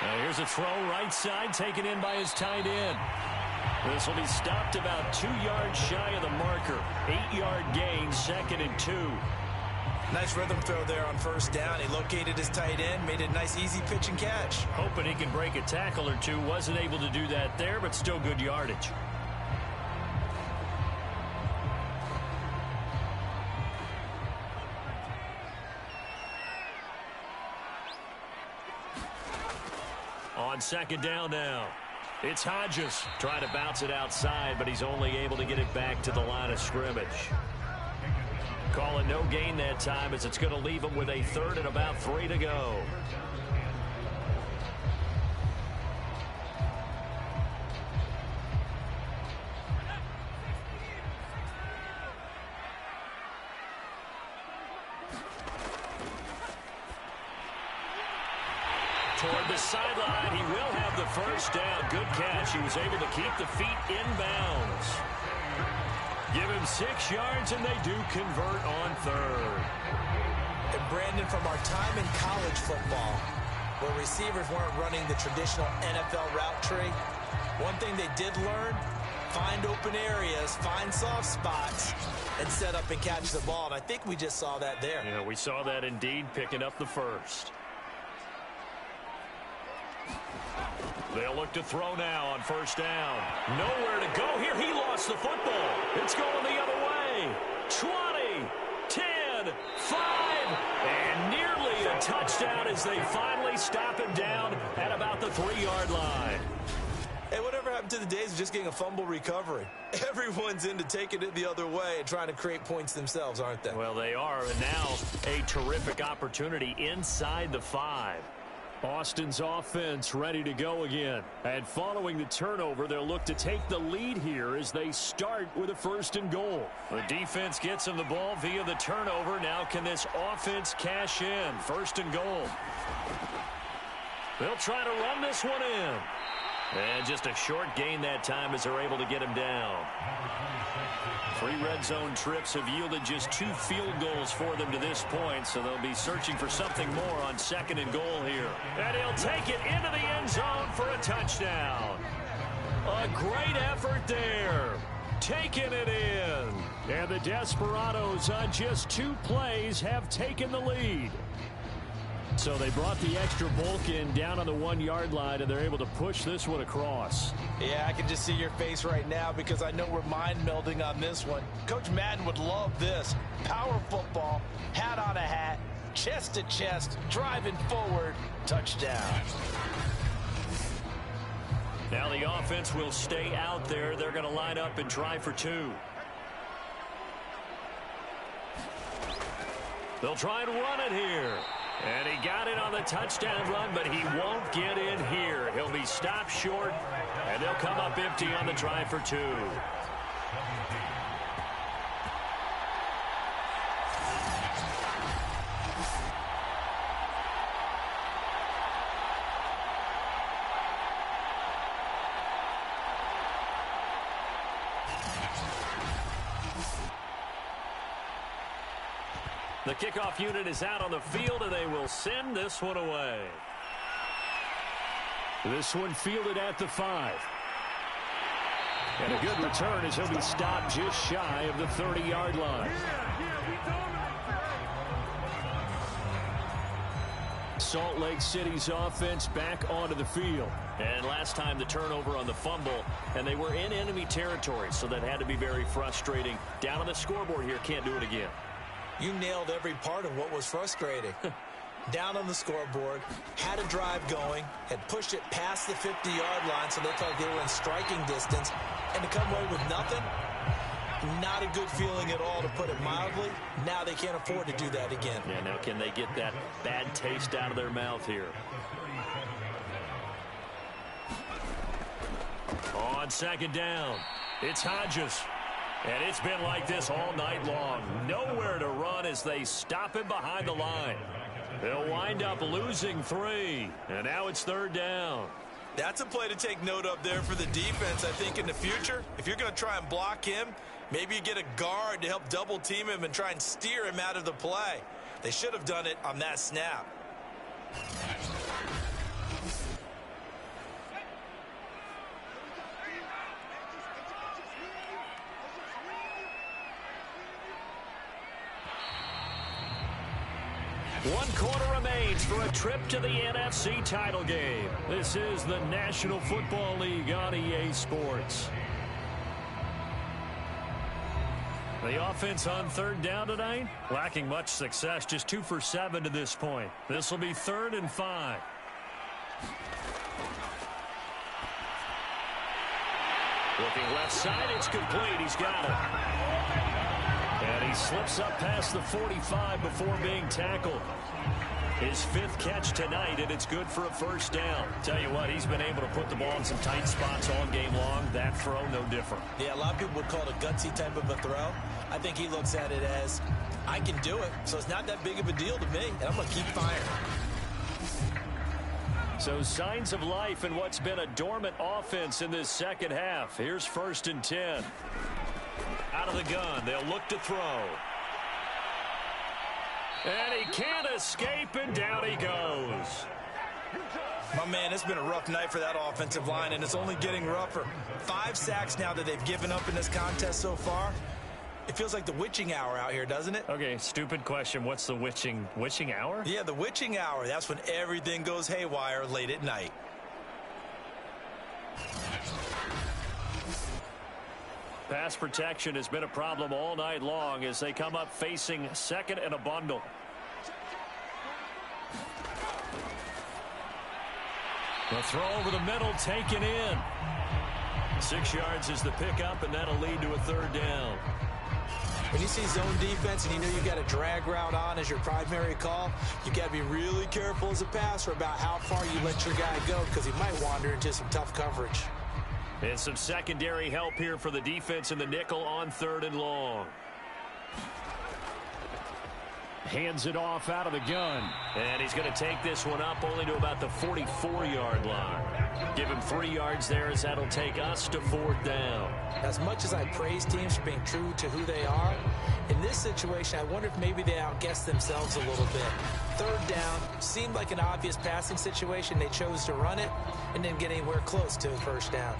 Now here's a throw right side taken in by his tight end. This will be stopped about 2 yards shy of the marker. 8-yard gain, 2nd and 2. Nice rhythm throw there on 1st down. He located his tight end, made a nice easy pitch and catch. Hoping he can break a tackle or two. Wasn't able to do that there, but still good yardage. On 2nd down now. It's Hodges trying to bounce it outside, but he's only able to get it back to the line of scrimmage. Call it no gain that time as it's going to leave him with a 3rd and about 3 to go. Toward the sideline, he will have the 1st down. Good catch. He was able to keep the feet in bounds. Give him 6 yards, and they do convert on 3rd. And Brandon, from our time in college football, where receivers weren't running the traditional NFL route tree, One thing they did learn, find open areas, find soft spots, and set up and catch the ball. And I think we just saw that there. Yeah, we saw that indeed, picking up the first. They'll look to throw now on first down. Nowhere to go here. He lost the football. It's going the other way. 20, 10, 5, and nearly a touchdown as they finally stop him down at about the 3-yard line. Hey, whatever happened to the days of just getting a fumble recovery? Everyone's into taking it the other way and trying to create points themselves, aren't they? Well, they are, and now a terrific opportunity inside the 5. Austin's offense ready to go again. And following the turnover, they'll look to take the lead here as they start with a 1st and goal. The defense gets him the ball via the turnover. Now can this offense cash in? 1st and goal. They'll try to run this one in. And just a short gain that time as they're able to get him down. 3 red zone trips have yielded just 2 field goals for them to this point, so they'll be searching for something more on 2nd and goal here. And he'll take it into the end zone for a touchdown. A great effort there. Taking it in. And the Desperadoes on just 2 plays have taken the lead. So they brought the extra bulk in down on the 1-yard line, and they're able to push this one across. Yeah, I can just see your face right now because I know we're mind melding on this one. Coach Madden would love this. Power football, hat on a hat, chest to chest, driving forward, touchdown. Now the offense will stay out there. They're going to line up and try for 2. They'll try and run it here. And he got it on the touchdown run, but he won't get in here. He'll be stopped short, and they'll come up empty on the try for 2. The kickoff unit is out on the field, and they will send this one away. This one fielded at the 5. And a good return as he'll be stopped just shy of the 30-yard line. Salt Lake City's offense back onto the field. And last time the turnover on the fumble, and they were in enemy territory, so that had to be very frustrating. Down on the scoreboard here, can't do it again. You nailed every part of what was frustrating. Down on the scoreboard, had a drive going, had pushed it past the 50-yard line so they thought they were in striking distance, and to come away with nothing, not a good feeling at all, to put it mildly. Now they can't afford to do that again. Yeah, now can they get that bad taste out of their mouth here? On 2nd down, it's Hodges. And it's been like this all night long. Nowhere to run as they stop him behind the line. They'll wind up losing 3. And now it's 3rd down. That's a play to take note of there for the defense, I think, in the future. If you're going to try and block him, maybe you get a guard to help double team him and try and steer him out of the play. They should have done it on that snap. One quarter remains for a trip to the NFC title game. This is the National Football League on EA Sports. The offense on 3rd down tonight, lacking much success, just 2 for 7 to this point. This will be 3rd and 5. Looking left side, it's complete. He's got it. And he slips up past the 45 before being tackled. His 5th catch tonight, and it's good for a 1st down. Tell you what, he's been able to put the ball in some tight spots all game long. That throw, no different. Yeah, a lot of people would call it a gutsy type of a throw. I think he looks at it as, I can do it, so it's not that big of a deal to me, and I'm going to keep firing. So signs of life in what's been a dormant offense in this 2nd half. Here's 1st and 10. Out of the gun, they'll look to throw. And he can't escape, and down he goes. My man, it's been a rough night for that offensive line, and it's only getting rougher. 5 sacks now that they've given up in this contest so far. It feels like the witching hour out here, doesn't it? Okay, stupid question. What's the witching hour? Yeah, the witching hour. That's when everything goes haywire late at night. Pass protection has been a problem all night long as they come up facing second and a bundle. The throw over the middle taken in. 6 yards is the pickup, and that'll lead to a 3rd down. When you see zone defense and you know you've got a drag route on as your primary call, you've got to be really careful as a passer about how far you let your guy go because he might wander into some tough coverage. And some secondary help here for the defense in the nickel on 3rd and long. Hands it off out of the gun. And he's going to take this one up only to about the 44-yard line. Give him 3 yards there as that'll take us to 4th down. As much as I praise teams for being true to who they are, in this situation, I wonder if maybe they outguessed themselves a little bit. 3rd down seemed like an obvious passing situation. They chose to run it and didn't get anywhere close to a 1st down.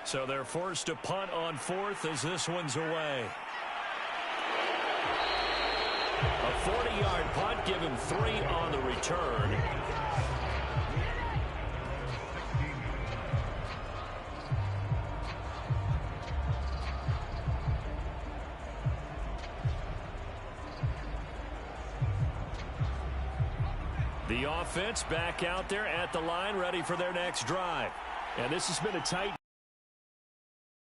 So they're forced to punt on 4th as this one's away. A 40-yard punt, give him 3 on the return. The offense back out there at the line, ready for their next drive. And this has been a tight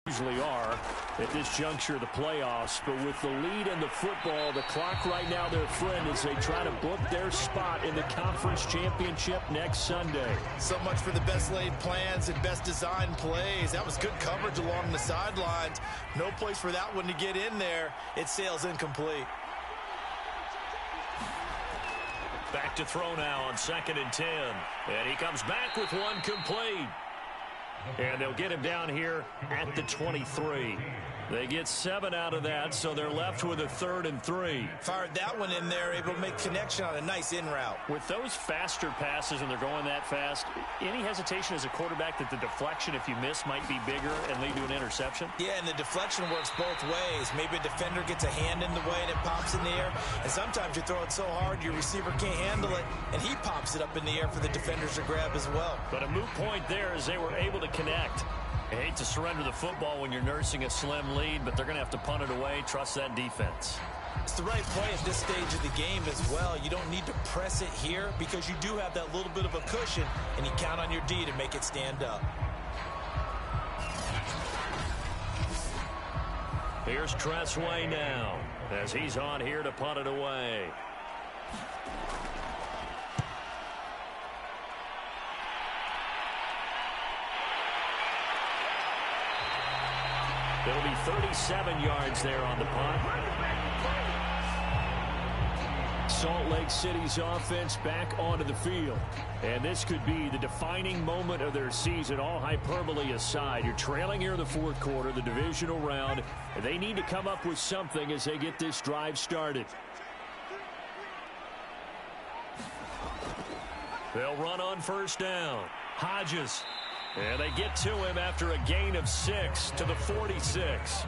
usually are at this juncture of the playoffs, but with the lead in the football, the clock right now their friend as they try to book their spot in the conference championship next Sunday. So much for the best laid plans and best designed plays. That was good coverage along the sidelines. No place for that one to get in there. It sails incomplete. Back to throw now on 2nd and 10. And he comes back with one complete. And they'll get him down here at the 23. They get 7 out of that, so they're left with a 3rd and 3. Fired that one in there, able to make connection on a nice in route. With those faster passes and they're going that fast, any hesitation as a quarterback that the deflection, if you miss, might be bigger and lead to an interception? Yeah, and the deflection works both ways. Maybe a defender gets a hand in the way and it pops in the air. And sometimes you throw it so hard your receiver can't handle it, and he pops it up in the air for the defenders to grab as well. But a moot point there as they were able to connect. I hate to surrender the football when you're nursing a slim lead, but they're going to have to punt it away. Trust that defense. It's the right play at this stage of the game as well. You don't need to press it here because you do have that little bit of a cushion, and you count on your D to make it stand up. Here's Tressway now as he's on here to punt it away. It'll be 37 yards there on the punt. Salt Lake City's offense back onto the field. And this could be the defining moment of their season, all hyperbole aside. You're trailing here in the 4th quarter, the divisional round. And they need to come up with something as they get this drive started. They'll run on 1st down. Hodges. And they get to him after a gain of 6 to the 46.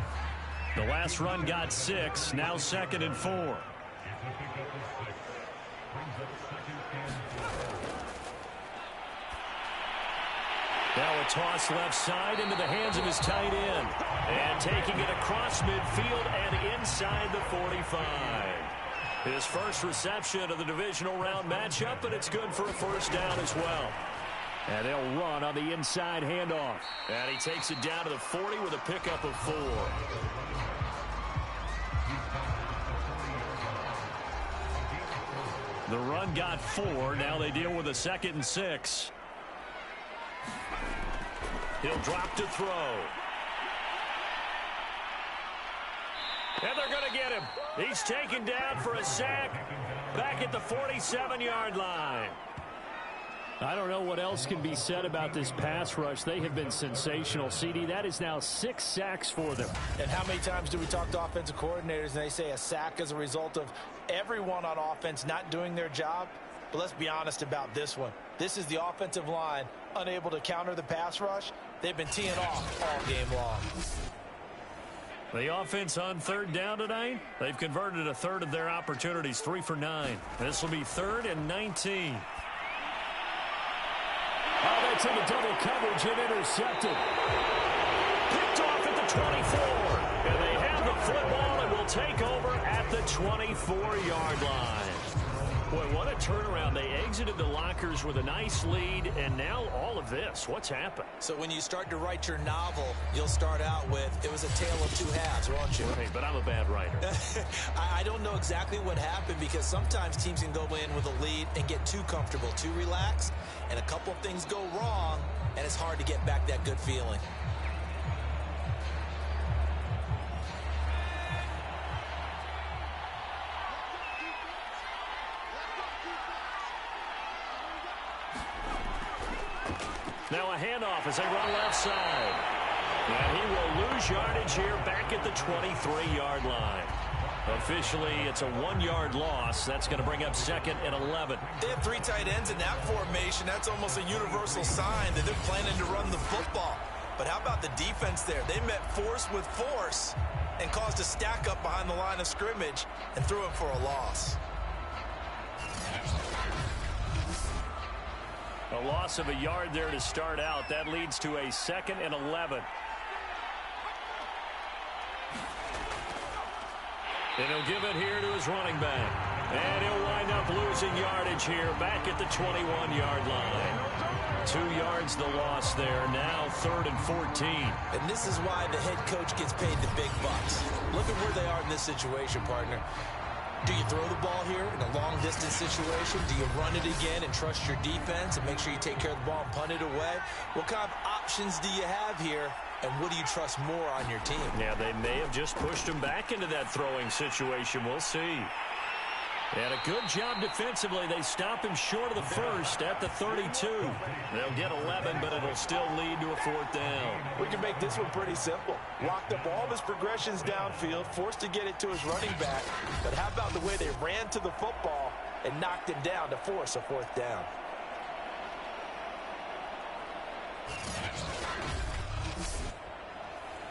The last run got 6, now 2nd and 4. Now a toss left side into the hands of his tight end. And taking it across midfield and inside the 45. His first reception of the divisional round matchup, and it's good for a 1st down as well. And they'll run on the inside handoff. And he takes it down to the 40 with a pickup of 4. The run got 4. Now they deal with a 2nd and 6. He'll drop to throw. And they're going to get him. He's taken down for a sack back at the 47-yard line. I don't know what else can be said about this pass rush. They have been sensational. CD, that is now 6 sacks for them. And how many times do we talk to offensive coordinators and they say a sack is a result of everyone on offense not doing their job? But let's be honest about this one. This is the offensive line unable to counter the pass rush. They've been teeing off all game long. The offense on third down tonight, they've converted a third of their opportunities, 3 for 9. This will be 3rd and 19. Oh, that's into double coverage and intercepted. Picked off at the 24. And they have the football and will take over at the 24-yard line. Boy, what a turnaround. They exited the lockers with a nice lead, and now all of this. What's happened? So when you start to write your novel, you'll start out with, it was a tale of 2 halves, won't you? Hey, but I'm a bad writer. I don't know exactly what happened because sometimes teams can go in with a lead and get too comfortable, too relaxed, and a couple of things go wrong, and it's hard to get back that good feeling. Now a handoff as they run left side. And he will lose yardage here back at the 23-yard line. Officially, it's a 1-yard loss. That's going to bring up 2nd and 11. They have 3 tight ends in that formation. That's almost a universal sign that they're planning to run the football. But how about the defense there? They met force with force and caused a stack up behind the line of scrimmage and threw it for a loss. A loss of a yard there to start out. That leads to a 2nd and 11. And he'll give it here to his running back. And he'll wind up losing yardage here back at the 21-yard line. 2 yards the loss there. Now 3rd and 14. And this is why the head coach gets paid the big bucks. Look at where they are in this situation, partner. Do you throw the ball here in a long-distance situation? Do you run it again and trust your defense and make sure you take care of the ball and punt it away? What kind of options do you have here, and what do you trust more on your team? Yeah, they may have just pushed him back into that throwing situation. We'll see. And a good job defensively. They stop him short of the first at the 32. They'll get 11, but it'll still lead to a 4th down. We can make this one pretty simple. Locked up all of his progressions downfield, forced to get it to his running back. But how about the way they ran to the football and knocked him down to force a 4th down?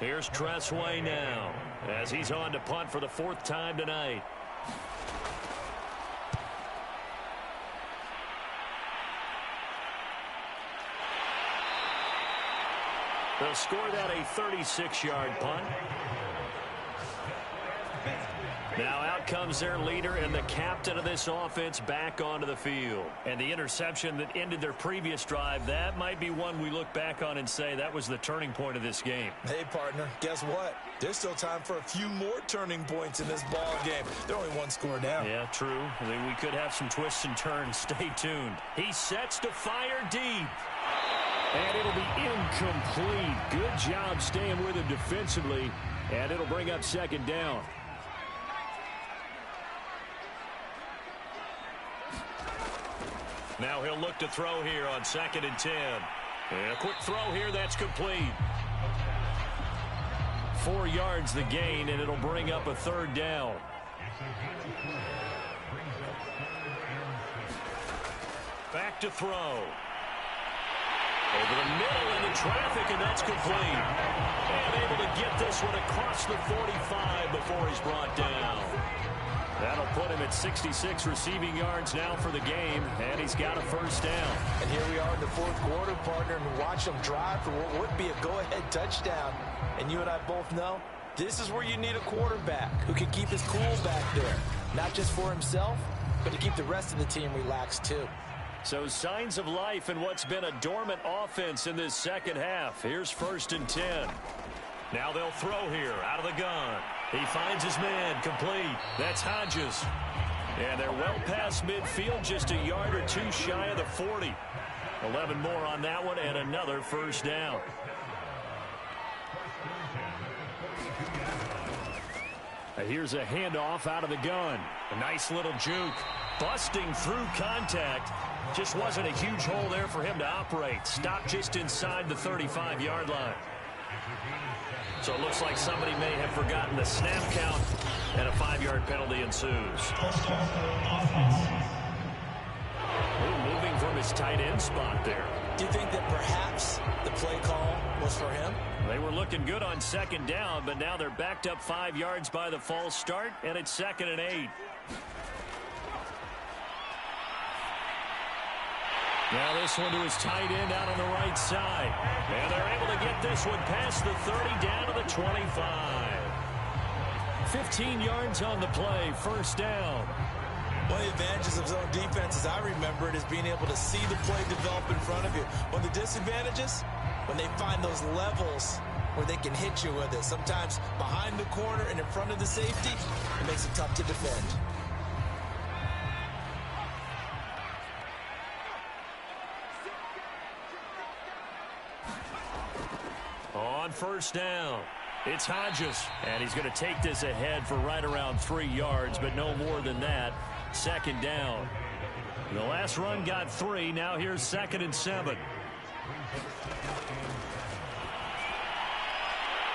Here's Tressway now as he's on to punt for the 4th time tonight. They'll score that a 36-yard punt. Now out comes their leader and the captain of this offense back onto the field. And the interception that ended their previous drive, that might be one we look back on and say that was the turning point of this game. Hey, partner, guess what? There's still time for a few more turning points in this ball game. They're only 1 score down. Yeah, true. I mean, we could have some twists and turns. Stay tuned. He sets to fire deep. And it'll be incomplete. Good job staying with him defensively. And it'll bring up 2nd down. Now he'll look to throw here on 2nd and 10. And a quick throw here, that's complete. 4 yards the gain, and it'll bring up a 3rd down. Back to throw. Over the middle into traffic, and that's complete. And able to get this one across the 45 before he's brought down. That'll put him at 66 receiving yards now for the game, and he's got a 1st down. And here we are in the 4th quarter, partner, and watch them drive for what would be a go-ahead touchdown. And you and I both know this is where you need a quarterback who can keep his cool back there, not just for himself, but to keep the rest of the team relaxed too. So signs of life in what's been a dormant offense in this 2nd half. Here's 1st and 10. Now they'll throw here out of the gun. He finds his man, complete. That's Hodges. And they're well past midfield, just a yard or 2 shy of the 40. 11 more on that one and another 1st down. Here's a handoff out of the gun. A nice little juke. Busting through contact. Just wasn't a huge hole there for him to operate. Stopped just inside the 35-yard line. So it looks like somebody may have forgotten the snap count, and a 5-yard penalty ensues. Moving from his tight end spot there. Do you think that perhaps the play call was for him? They were looking good on second down, but now they're backed up 5 yards by the false start, and it's 2nd and 8. Now this one to his tight end out on the right side. And they're able to get this one past the 30 down to the 25. 15 yards on the play, first down. One of the advantages of zone defense, as I remember it, is being able to see the play develop in front of you. One of the disadvantages, when they find those levels where they can hit you with it. Sometimes behind the corner and in front of the safety, it makes it tough to defend. On first down, it's Hodges, and he's going to take this ahead for right around 3 yards, but no more than that. 2nd down. The last run got 3. Now here's 2nd and 7.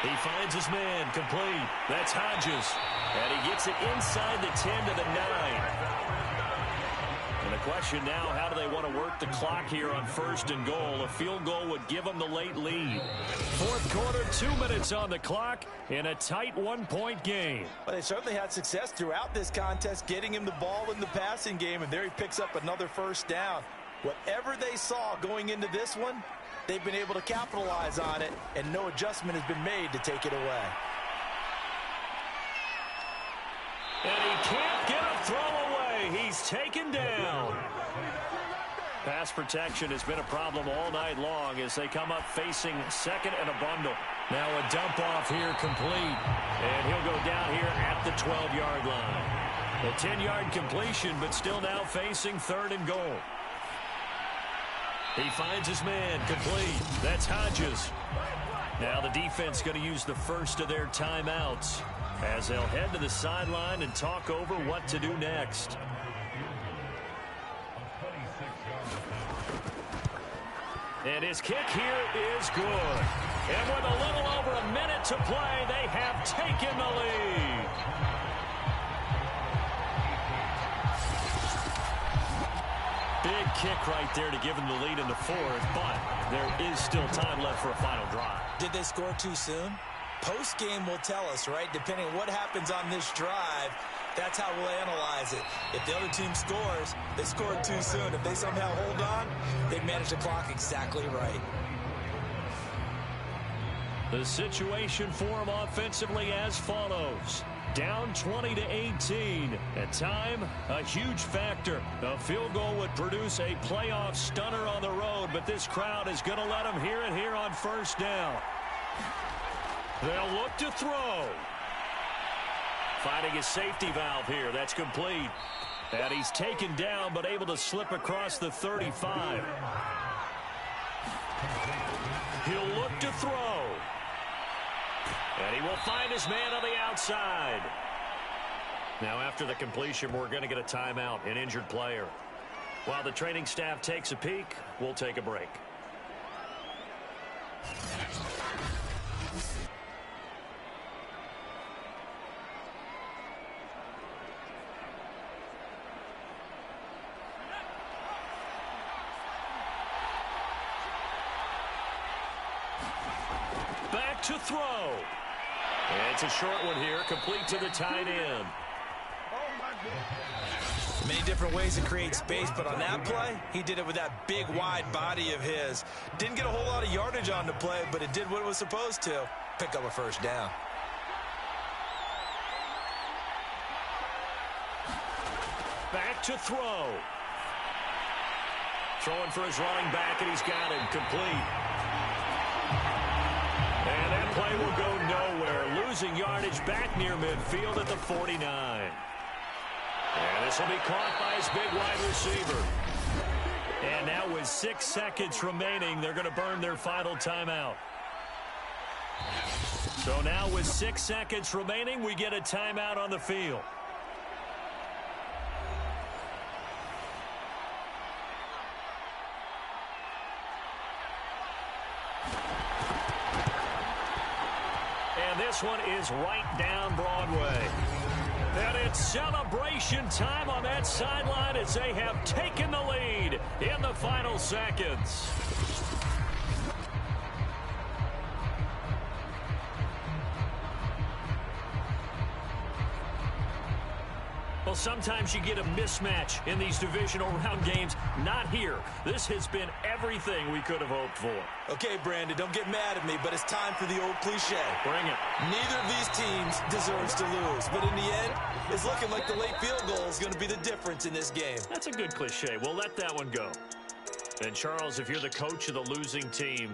He finds his man, complete. That's Hodges, and he gets it inside the 10 to the 9. And the question now, how do they want to work the clock here on 1st and goal? A field goal would give them the late lead. 4th quarter, 2 minutes on the clock in a tight 1-point game. Well, they certainly had success throughout this contest, getting him the ball in the passing game, and there he picks up another first down. Whatever they saw going into this one, they've been able to capitalize on it, and no adjustment has been made to take it away. And he can't get a throw away. He's taken down. Pass protection has been a problem all night long as they come up facing 2nd and a bundle. Now a dump off here complete. And he'll go down here at the 12-yard line. A 10-yard completion, but still now facing 3rd and goal. He finds his man, complete. That's Hodges. Now the defense going to use the first of their timeouts as they'll head to the sideline and talk over what to do next. And his kick here is good. And with a little over a minute to play, they have taken the lead. Big kick right there to give them the lead in the 4th, but there is still time left for a final drive. Did they score too soon? Post-game will tell us, right? Depending on what happens on this drive, that's how we'll analyze it. If the other team scores, they scored too soon. If they somehow hold on, they've managed the clock exactly right. The situation for them offensively as follows. Down 20-18. At time, a huge factor. A field goal would produce a playoff stunner on the road, but this crowd is going to let them hear it here on first down. They'll look to throw. Finding a safety valve here. That's complete. And he's taken down, but able to slip across the 35. He'll look to throw. And he will find his man on the outside. Now after the completion, we're going to get a timeout, an injured player. While the training staff takes a peek, we'll take a break. Back to throw. It's a short one here, complete to the tight end. Many different ways to create space, but on that play, he did it with that big, wide body of his. Didn't get a whole lot of yardage on the play, but it did what it was supposed to. Pick up a first down. Back to throw. Throwing for his running back, and he's got him complete. And that play will go nowhere. Losing yardage back near midfield at the 49. And this will be caught by his big wide receiver. And now with 6 seconds remaining, they're going to burn their final timeout. So now with 6 seconds remaining, we get a timeout on the field. And this one is right down Broadway. And it's celebration time on that sideline as they have taken the lead in the final seconds. Well, sometimes you get a mismatch in these divisional round games. Not here. This has been everything we could have hoped for. Okay, Brandon, don't get mad at me, but it's time for the old cliche. Bring it. Neither of these teams deserves to lose, but in the end, it's looking like the late field goal is going to be the difference in this game. That's a good cliche. We'll let that one go. And, Charles, if you're the coach of the losing team,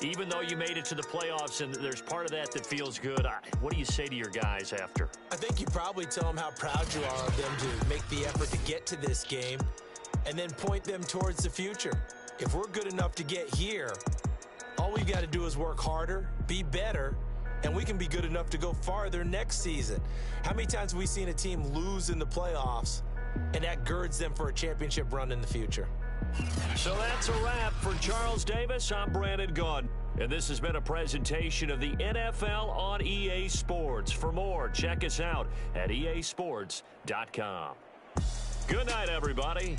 even though you made it to the playoffs and there's part of that that feels good, what do you say to your guys after? I think you probably tell them how proud you are of them to make the effort to get to this game and then point them towards the future. If we're good enough to get here, all we've got to do is work harder, be better, and we can be good enough to go farther next season. How many times have we seen a team lose in the playoffs, and that girds them for a championship run in the future? So that's a wrap. For Charles Davis, I'm Brandon Gaudin. And this has been a presentation of the NFL on EA Sports. For more, check us out at easports.com. Good night, everybody.